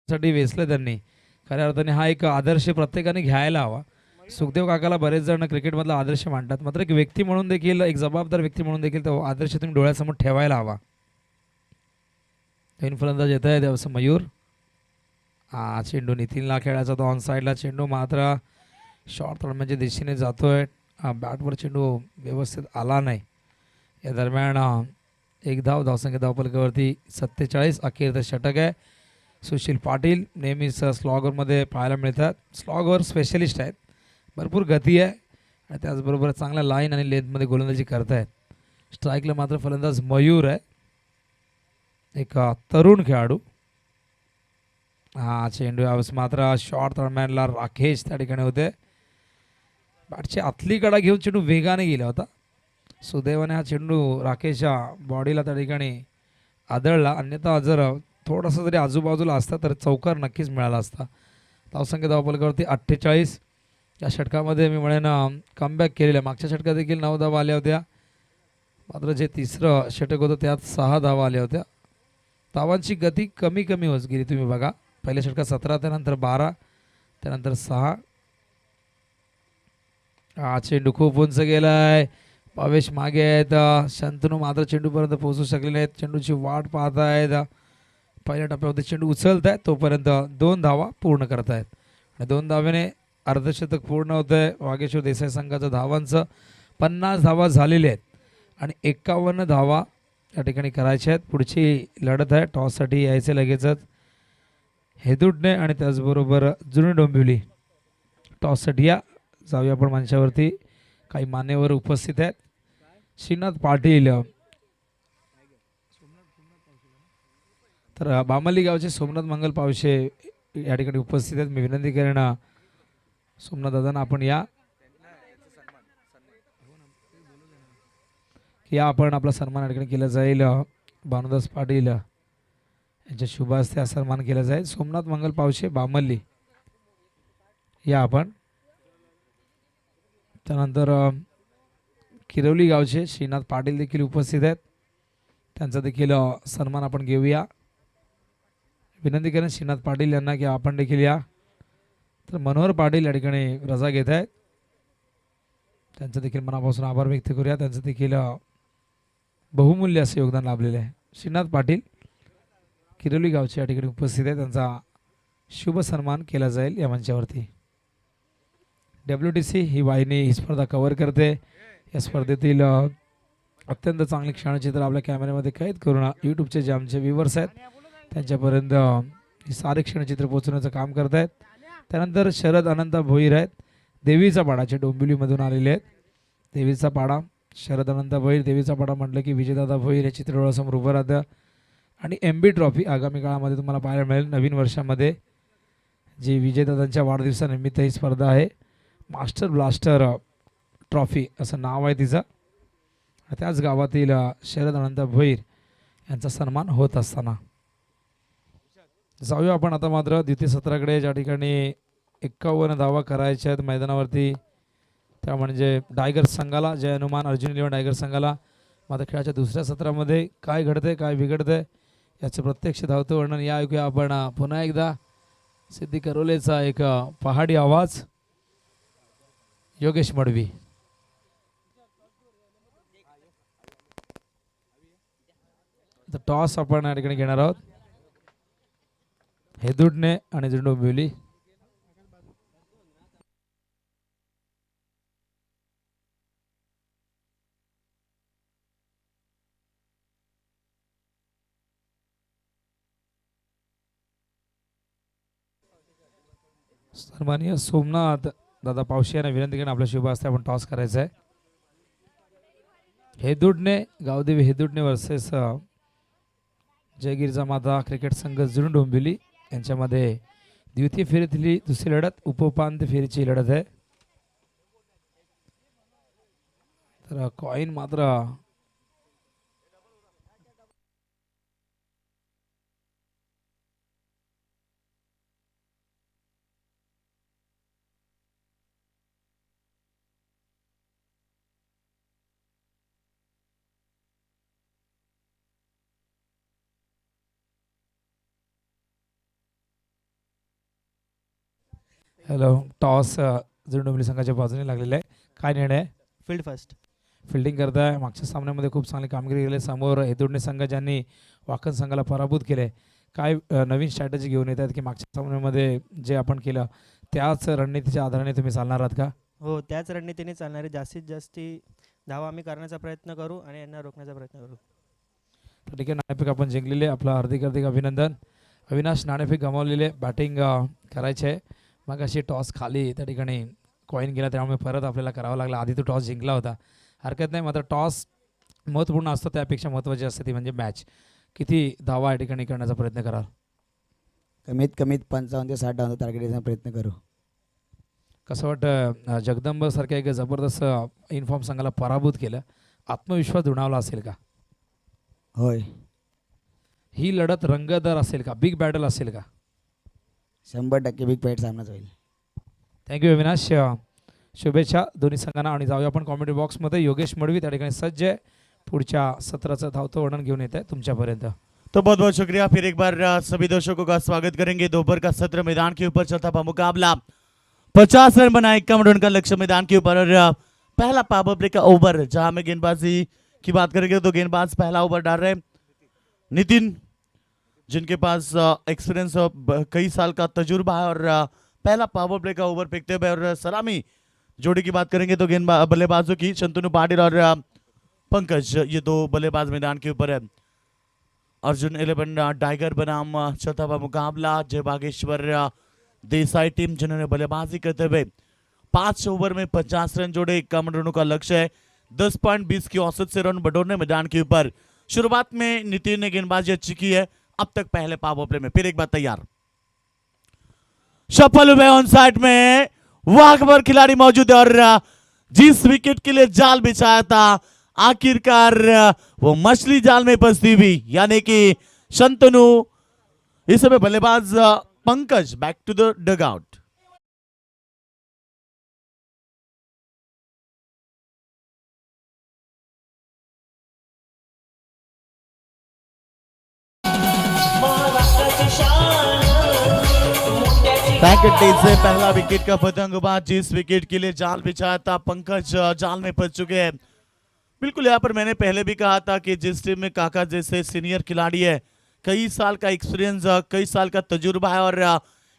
S2: साठी वेचलं त्यांनी. खऱ्या अर्थाने हा एक आदर्श प्रत्येकाने घ्यायला हवा. सुखदेव काकाला बरेच जण क्रिकेटमधला आदर्श मानतात, मात्र एक व्यक्ती म्हणून देखील, एक जबाबदार व्यक्ती म्हणून देखील तो आदर्श तुम्ही डोळ्यासमोर ठेवायला हवा. तीन फलंदाज येत आहे त्यावेळेस मयूर. चेंडू नितीनला खेळायचा, तो ऑन साईडला चेंडू मात्र शॉर्ट तळम्याच्या दिशेने जातोय. बॅटवर चेंडू व्यवस्थित आला नाही. या दरम्यान एक धावसंख्या धावपलकावरती 47. अखेर षटक आहे. सुशील पाटील नेहमीच स्लॉगरमध्ये पाहायला मिळतात. स्लॉगर स्पेशलिस्ट आहेत, भरपूर गती आहे आणि त्याचबरोबर चांगल्या लाईन आणि लेंथमध्ये गोलंदाजी करतायत. स्ट्राईकला मात्र फलंदाज मयूर आहे, एक तरुण खेळाडू. चेंडू यावेळेस मात्र शॉर्ट दरम्यानला राकेश त्या ठिकाणी होते. बॅटची आतली कडा घेऊन चेंडू वेगाने गेला होता. सुदैवाने हा चेंडू राकेशच्या बॉडीला त्या ठिकाणी आदळला, अन्यथा जर थोडासा जरी आजूबाजूला असता तर चौकार नक्कीच मिळाला असता. धावसंख्या धावपलकावरती 48. या षटकामध्ये मी म्हणेन कमबॅक केलेलं आहे. मागच्या षटकात देखील 9 धावा आल्या होत्या, मात्र जे तिसरं षटक होतं त्यात 6 धावा आल्या होत्या. धावांची गती कमी कमी होत गेली. तुम्ही बघा, पहिल्या षटकात 17, त्यानंतर 12, त्यानंतर 6. चेंडू खूप उंच गेलाय. भावेश मागे आहेत. शंतनू मात्र चेंडूपर्यंत पोहोचू शकले नाहीत. चेंडूची वाट पाहत आहेत. पहिल्या टप्प्यामध्ये चेंडू उचलत आहेत, तोपर्यंत 2 धावा पूर्ण करत आहेत आणि 2 धावेने अर्धशतक पूर्ण होतं आहे. वागेश्वर देसाई संघाचं धावांचं 50 धावा झालेले आहेत आणि 51 धावा या ठिकाणी करायच्या आहेत. पुढची लढत आहे टॉससाठी यायचे लगेचच हेदुडणे आणि त्याचबरोबर जुनी डोंबिवली. टॉससाठी या जाऊया आपण मंचावरती. काही मान्यवर उपस्थित आहेत. श्रीनाथ पाटील, तर बामल्ली गावचे सोमनाथ मंगल पावशे या ठिकाणी उपस्थित आहेत. मी विनंती करेन सोमनाथ दादांना आपण या आपण आपला सन्मान या ठिकाणी केला जाईल. भानुदास पाटील यांच्या शुभ हस्ते हा सन्मान केला जाईल. सोमनाथ मंगल पावशे बामल्ली या आपण. त्यानंतर किरवली गावचे श्रीनाथ पाटील देखील उपस्थित आहेत, त्यांचा देखील सन्मान आपण घेऊया. विनंती करेन श्रीनाथ पाटील यांना की आपण देखील या. तर मनोहर पाटील या ठिकाणी रजा घेत आहेत, त्यांचं देखील मनापासून आभार व्यक्त करूया. त्यांचं देखील बहुमूल्य असे योगदान लाभलेले आहे. श्रीनाथ पाटील किरवली गावचे या ठिकाणी उपस्थित आहे, त्यांचा शुभ सन्मान केला जाईल या मंचावरती. WTC ही वाहिनी ही स्पर्धा कव्हर करते. या स्पर्धेतील अत्यंत चांगले क्षणचित्र आपल्या कॅमेऱ्यामध्ये कैद करून यूट्यूबचे जे आमचे व्ह्यूवर्स आहेत त्यांच्यापर्यंत ही सारे क्षणचित्र पोहोचवण्याचं काम करत आहेत. त्यानंतर शरद अनंत भोईर आहेत, देवीचा पाडाचे डोंबिवलीमधून आलेले आहेत. देवीचा पाडा, शरद अनंत भोईर. देवीचा पाडा म्हटलं की विजयदादा भोईर हे चित्र डोळ्यासमोर उभं राहतं. आणि MB ट्रॉफी आगामी काळामध्ये तुम्हाला पाहायला मिळेल. नवीन वर्षामध्ये जी विजयदादांच्या वाढदिवसानिमित्त ही स्पर्धा आहे. मास्टर ब्लास्टर ट्रॉफी असं नाव आहे तिचं. त्याच गावातील शरद अनंत भोईर यांचा सन्मान होत असताना जाऊया आपण आता मात्र द्वितीय सत्राकडे, ज्या ठिकाणी 51 धावा करायच्या आहेत मैदानावरती. त्या म्हणजे टायगर्स संघाला, जय हनुमान अर्जुन 11 टायगर्स संघाला. मात्र खेळाच्या दुसऱ्या सत्रामध्ये काय घडतंय काय बिघडतंय याचं प्रत्यक्ष धावतं वर्णन या ऐकूया आपण पुन्हा एकदा. सिद्धी करोलेचा एक पहाडी आवाज, योगेश मडवी. टॉस आपण या ठिकाणी घेणार आहोत. हेदुडणे आणि डोंबिवली. सन्माननीय सोमनाथ दादा पावशे यांना विनंती करून आपल्या शुभ हस्ते आपण टॉस करायचा आहे. हेदुडणे, गावदेवी हेदुडणे वर्सेस जय गिरिजा माता क्रिकेट संघ जुनी डोंबिवली यांच्यामध्ये द्वितीय फेरीतली दुसरी लढत, उपोपांत्य फेरीची लढत आहे. तर कॉइन मात्र हॅलो टॉस जुनी डोंबिवली संघाच्या बाजूने लागलेला आहे. काय निर्णय आहे?
S4: Field first.
S2: फिल्डिंग करताय. मागच्या सामन्यामध्ये खूप चांगली कामगिरी केली. समोर हेदुडणे संघ ज्यांनी वाकण संघाला पराभूत केले. काय नवीन स्ट्रॅटेजी घेऊन येत आहेत की मागच्या सामन्यामध्ये जे आपण केलं त्याच रणनीतीच्या आधाराने तुम्ही चालणार आहात का?
S4: हो, त्याच रणनीतीने चालणारे जास्तीत जास्त धावा आम्ही करण्याचा प्रयत्न करू आणि यांना रोखण्याचा प्रयत्न करू.
S2: तर ठीक आहे, नाणेफेक आपण जिंकलेले. आपलं हार्दिक हार्दिक अभिनंदन. अविनाश, नाणेफेक गमावलेले, बॅटिंग करायचे आहे. मग अशी टॉस खाली त्या ठिकाणी कॉईन गेला त्यामुळे परत आपल्याला करावं लागलं. आधी तो टॉस जिंकला होता, हरकत नाही. मात्र टॉस महत्त्वपूर्ण असतो, त्यापेक्षा महत्त्वाची असते ती म्हणजे मॅच. किती धावा या ठिकाणी करण्याचा प्रयत्न कराल?
S5: कमीत कमीत 55 ते 60 धावांचा टार्गेट देण्याचा प्रयत्न करू.
S2: कसं वाटतं जगदंब सारख्या एक जबरदस्त इन्फॉर्म संघाला पराभूत केलं, आत्मविश्वास दुणावला असेल का?
S5: होय,
S2: ही लढत रंगतदार असेल का? बिग बॅटल असेल का?
S5: 100% बिग फाईट सामनाच होईल.
S2: थँक्यू अविनाश. शुभेच्छा दोन्ही संघांना. आणि जाऊया आपण कॉमेडी बॉक्समध्ये. योगेश मडवी त्या ठिकाणी सज्ज आहे, पुढच्या सत्राचं धावतं वर्णन घेऊन येत आहे तुमच्यापर्यंत.
S1: तो बहुत बहुत शुक्रिया। फिर एक बार सभी दर्शकों का स्वागत करेंगे। दोपहर का सत्र मैदान के ऊपर चलता हुआ मुकाबला 50 रन बनाए 51 रन का लक्ष्य मैदान के ऊपर। और पहला पावर प्ले का ओवर जहां में गेंदबाजी की बात करेंगे तो गेंदबाज पहला ओवर डाल रहे नितिन, जिनके पास एक्सपीरियंस कई साल का तजुर्बा है। और पहला पावर प्ले का ओवर फेंकते हुए और सलामी जोड़ी की बात करेंगे तो गेंदबाज बल्लेबाजों की शंतनु पाटिल और पंकज, ये दो बल्लेबाज मैदान के ऊपर है। अर्जुन 11 टाइगर बनाम चलता हुआ मुकाबला। जय बागेश्वर देसाई टीम जिन्होंने बल्लेबाजी करते हुए 5 ओवर में 50 रन जोड़े, 51 रनों का लक्ष्य है। 10.20 की औसत से रन बटोरने मैदान के ऊपर। शुरुआत में नितिन ने गेंदबाजी अच्छी की है अब तक पहले पावर प्ले में। फिर एक बार तैयार, सफल हुए ऑन साइड में, वहां पर खिलाड़ी मौजूद है। और जिस विकेट के लिए जाल बिछाया था आखिरकार वो मछली जाल में फंसती हुई, यानी कि शंतनु। इस समय बल्लेबाज Pankaj back to the dugout. Packet से पहला विकेट का पतंगबाज, जिस विकेट के लिए जाल बिछाया था पंकज, जाल में फंस चुके हैं। बिल्कुल, यहाँ पर मैंने पहले भी कहा था कि जिस टीम में काका जैसे सीनियर खिलाड़ी है, कई साल का एक्सपीरियंस, कई साल का तजुर्बा है। और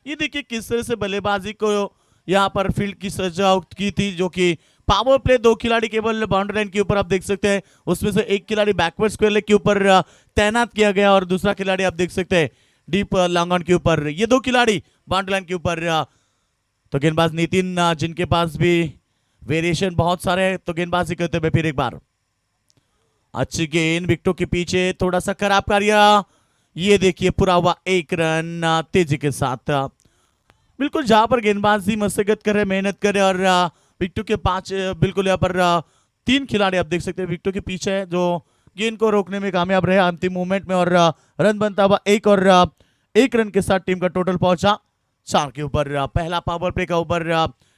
S1: ये देखिए किस तरह से बल्लेबाजी को यहाँ पर फील्ड की सजावट की थी, जो कि पावर प्ले 2 खिलाड़ी केवल बाउंड्री लाइन के ऊपर आप देख सकते हैं, उसमें से एक खिलाड़ी बैकवर्ड स्क्वायर लेग के ऊपर तैनात किया गया और दूसरा खिलाड़ी आप देख सकते हैं डीप लॉन्ग ऑन के ऊपर। ये 2 खिलाड़ी बाउंड्री लाइन के ऊपर। तो गेंदबाज नितिन, जिनके पास भी वेरिएशन बहुत सारे हैं, तो गेंदबाजी करते हुए फिर एक बार अच्छी गेंद, विकेटों के पीछे थोड़ा सा खराब कार्य। ये देखिए पूरा हुआ 1 रन तेजी के साथ। बिल्कुल जहां पर गेंदबाजी मशक्कत करे, मेहनत करे और विकेटों के 5 बिल्कुल यहाँ पर 3 खिलाड़ी आप देख सकते हैं विकेटों के पीछे है, जो गेंद को रोकने में कामयाब रहे अंतिम मूवमेंट में। और रन बनता हुआ 1 और 1 रन के साथ टीम का टोटल पहुंचा 4 के ऊपर। पहला पावर प्ले का ओवर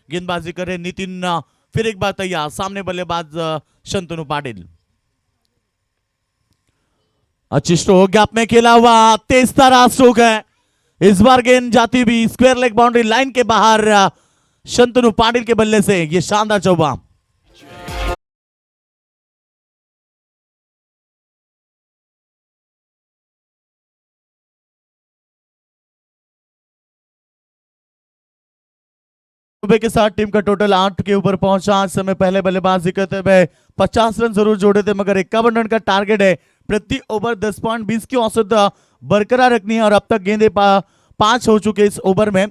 S1: गेंदबाजी करे नितिन। फिर एक बार तैयार, सामने बल्लेबाज शंतनु पाटिल। अच्छी स्ट्रोक, गैप में खेला हुआ तेज तारा स्ट्रोक है। इस बार गेंद जाती हुई स्क्वायर लेग बाउंड्री लाइन के बाहर शंतनु पाटिल के बल्ले से ये शानदार चौका। के साथ टीम का टोटल 8 के ऊपर पहुंचा। इस समय पहले बल्लेबाजी करते हुए 50 रन जरूर जोड़े थे, मगर 51 रन का टारगेट है। प्रति ओवर 10.20 की औसत बरकरार रखनी है और अब तक गेंदे 5 हो चुके इस ओवर में।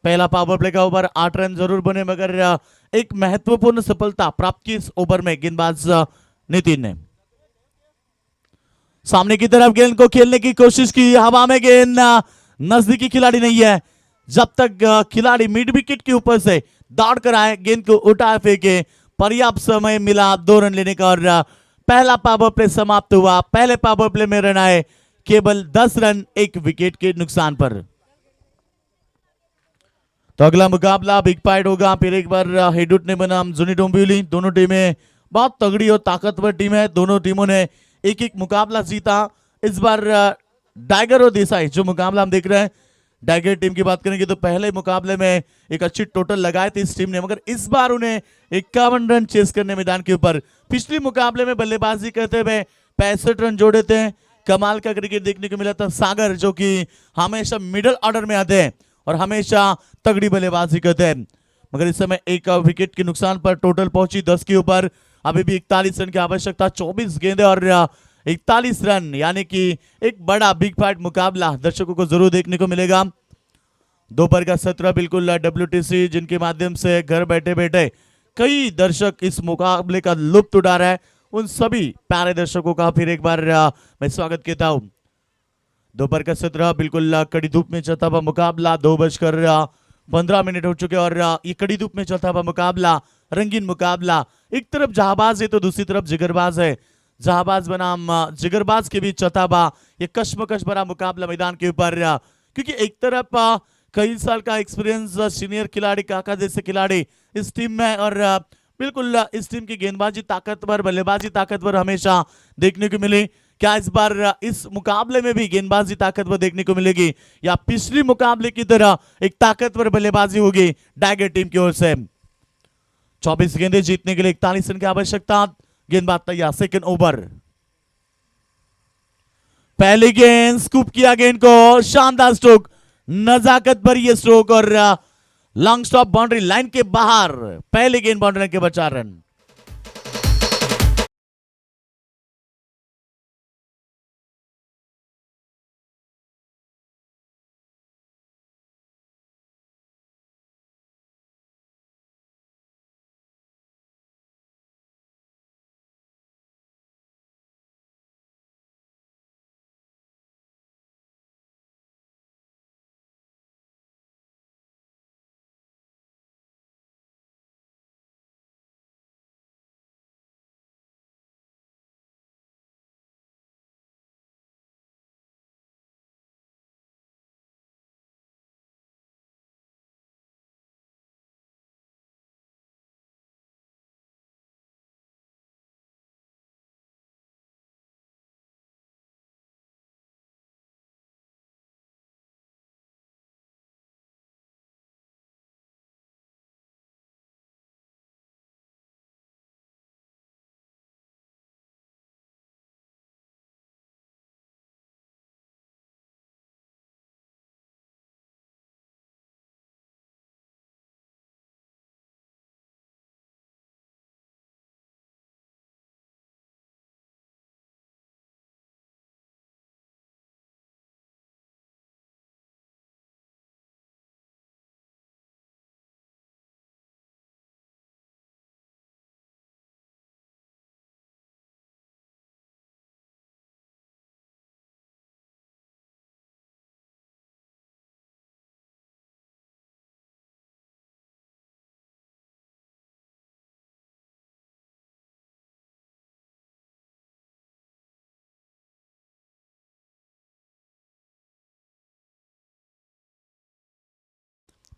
S1: पहला पावर प्ले का ओवर 8 रन जरूर बने, मगर एक महत्वपूर्ण सफलता प्राप्त की इस ओवर में गेंदबाज नितिन ने। सामने की तरफ गेंद को खेलने की कोशिश की, हवा में गेंद, नजदीकी खिलाड़ी नहीं है। जब तक खिलाड़ी मिड विकेट के ऊपर से दौड़ कर आए, गेंद को उठा फेंके, पर्याप्त समय मिला 2 रन लेने का और पहला पावर प्ले समाप्त हुआ। पहले पावर प्ले में रन आए केवल 10 रन 1 विकेट के नुकसान पर। तो अगला मुकाबला बिग फाइट होगा। फिर एक बार हेडुटने बनाम जुनी डोंबिवली, दोनों टीमें बहुत तगड़ी और ताकतवर टीम है। दोनों टीमों ने एक मुकाबला जीता। इस बार टाइगर और देसाई जो मुकाबला हम देख रहे हैं, टाइगर टीम की बात करेंगे तो पहले मुकाबले में एक अच्छी टोटल लगाए थे इस टीम ने, मगर इस बार उन्हें 51 रन चेस करने मैदान के ऊपर। पिछले मुकाबले में बल्लेबाजी करते हुए 65 रन जोड़े थे। कमाल का क्रिकेट देखने को मिला था सागर, जो कि हमेशा मिडिल ऑर्डर में आते हैं और हमेशा तगड़ी बल्लेबाजी करते हैं। मगर इस समय एक विकेट के नुकसान पर टोटल पहुंची 10 के ऊपर। अभी भी 41 रन की आवश्यकता, 24 गेंदे और 41 रन, यानी कि एक बड़ा बिग फाइट मुकाबला दर्शकों को जरूर देखने को मिलेगा। दोपहर का 17 बिल्कुल WTC, जिनके माध्यम से घर बैठे बैठे कई दर्शक इस मुकाबले का लुत्फ उठा रहे हैं, उन सभी प्यारे दर्शकों का फिर एक बार मैं स्वागत कहता हूं। दोपहर का 17 बिल्कुल कड़ी धूप में चलता हुआ मुकाबला, 2:15 हो चुके और ये कड़ी धूप में चलता हुआ मुकाबला, रंगीन मुकाबला। एक तरफ जहाबाज है तो दूसरी तरफ जिगरबाज है। जहाबाज बनाम जिगरबाज के बीच चलता हुआ ये कश्मकश भरा मुकाबला मैदान के ऊपर, क्योंकि एक तरफ कई साल का एक्सपीरियंस सीनियर खिलाड़ी, काका जैसे खिलाड़ी इस टीम में, और बिल्कुल इस टीम की गेंदबाजी ताकतवर, बल्लेबाजी ताकतवर हमेशा देखने को मिली। क्या इस बार इस मुकाबले में भी गेंदबाजी ताकतवर देखने को मिलेगी, या पिछले मुकाबले की तरह एक ताकतवर बल्लेबाजी होगी टाइगर टीम की ओर से? 24 गेंदें जीतने के लिए 41 रन की आवश्यकता। गेंदबाज तैयार, सेकंड ओवर। पहली गेंद, स्कूप किया गेंद को, शानदार स्ट्रोक, नजाकत भरी ये स्ट्रोक और लॉन्ग स्टॉप बाउंड्री लाइन के बाहर। पहली गेंद बाउंड्री के बाद 4 रन।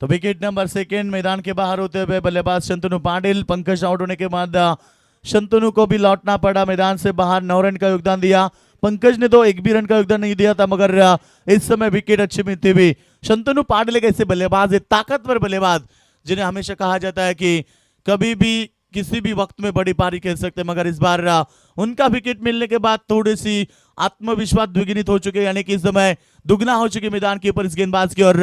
S1: तो विकेट नंबर सेकंड, मैदान के बाहर होते हुए बल्लेबाज शंतनु पाटिल। पंकज आउट होने के बाद शंतनु को भी लौटना पड़ा मैदान से बाहर। 9 रन का योगदान दिया। पंकज ने तो एक भी रन का योगदान नहीं दिया था, मगर इस समय विकेट अच्छी मिलती हुई। शंतनु पाटिल एक ऐसे बल्लेबाज है, ताकतवर बल्लेबाज, जिन्हें हमेशा कहा जाता है कि कभी भी किसी भी वक्त में बड़ी पारी खेल सकते हैं, मगर इस बार उनका विकेट मिलने के बाद थोड़ी सी आत्मविश्वास द्विगुणित हो चुके, यानी कि इस समय दुगना हो चुके मैदान के ऊपर इस गेंदबाज की। और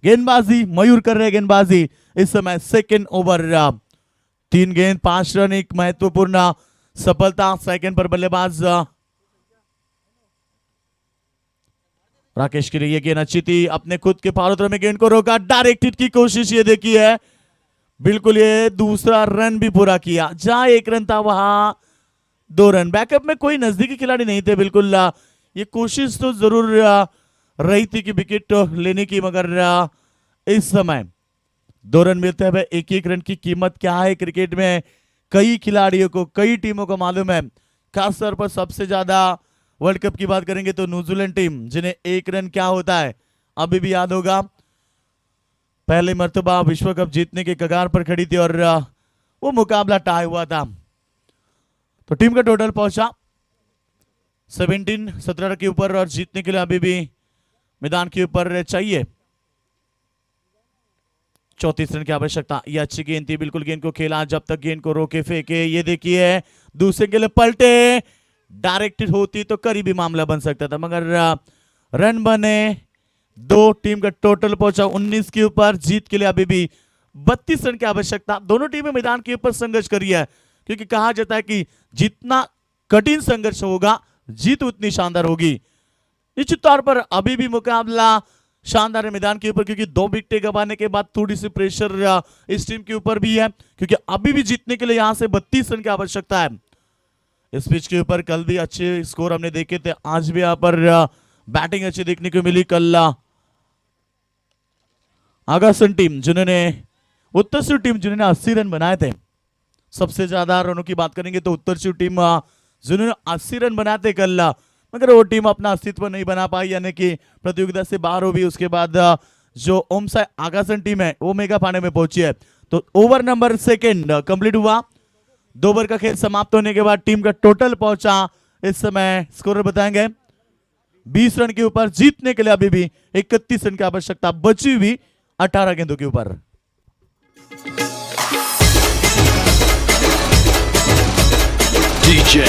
S1: गेंदबाजी मयूर कर रहे गेंदबाजी इस समय सेकंड ओवर। 3 गेंद 5 रन, एक महत्वपूर्ण सफलता। सेकंड पर बल्लेबाज राकेश के लिए ये गेंद अच्छी थी, अपने खुद के पारोत्र में गेंद को रोका, डायरेक्ट हिट की कोशिश ये देखी है, बिल्कुल ये दूसरा रन भी पूरा किया। जहां 1 रन था वहां 2 रन। बैकअप में कोई नजदीकी खिलाड़ी नहीं थे, बिल्कुल ये कोशिश तो जरूर रही थी कि विकेट लेने की, मगर इस समय 2 रन मिलते हुए 1-1 रन की कीमत क्या है क्रिकेट में, कई खिलाड़ियों को, कई टीमों को मालूम है। खास तौर पर सबसे ज्यादा वर्ल्ड कप की बात करेंगे तो न्यूजीलैंड टीम, जिन्हें 1 रन क्या होता है अभी भी याद होगा। पहले मर्तबा विश्व कप जीतने के कगार पर खड़ी थी और वो मुकाबला टाई हुआ था। तो टीम का टोटल पहुंचा 17 के ऊपर, और जीतने के लिए अभी भी मैदान के ऊपर चाहिए 34 रन की आवश्यकता। ये अच्छी गेंद थी, बिल्कुल गेंद को खेला, जब तक गेंद को रोके फेंके। ये देखिए दूसरे के लिए पलटे, डायरेक्टेड होती तो करीबी मामला बन सकता था, मगर रन बने। 2 टीम का टोटल पहुंचा 19 के ऊपर। जीत के लिए अभी भी 32 रन की आवश्यकता। दोनों टीमें मैदान के ऊपर संघर्ष करी है, क्योंकि कहा जाता है कि जितना कठिन संघर्ष होगा जीत उतनी शानदार होगी। निश्चित तौर पर अभी भी मुकाबला शानदार है मैदान के ऊपर, क्योंकि 2 विकेटें गंवाने के बाद थोड़ी सी प्रेशर इस टीम के ऊपर भी है, क्योंकि अभी भी जीतने के लिए यहां से 32 रन की आवश्यकता है। इस पिच के ऊपर कल भी अच्छे स्कोर हमने देखे थे, आज भी यहां पर बैटिंग अच्छी देखने को मिली। कल आगासन टीम जिन्होंने उत्तरसू टीम जिन्होंने 80 रन बनाए थे, सबसे ज्यादा रनों की बात करेंगे तो उत्तरसू टीम जिन्होंने 80 रन बनाए थे कल, मगर वो टीम अपना अस्तित्व नहीं बना पाई, यानी कि प्रतियोगिता से बाहर हो भी। उसके बाद जो ओमसाई आगासन टीम है वो मेगा फाइनल में पहुंची है। तो ओवर नंबर 2 कंप्लीट हुआ। 2 ओवर का खेल समाप्त होने के बाद टीम का टोटल पहुंचा, इस समय स्कोर बताएंगे 20 रन के ऊपर। जीतने के लिए अभी भी 31 रन की आवश्यकता बची हुई 18 गेंदों के ऊपर।
S6: DJ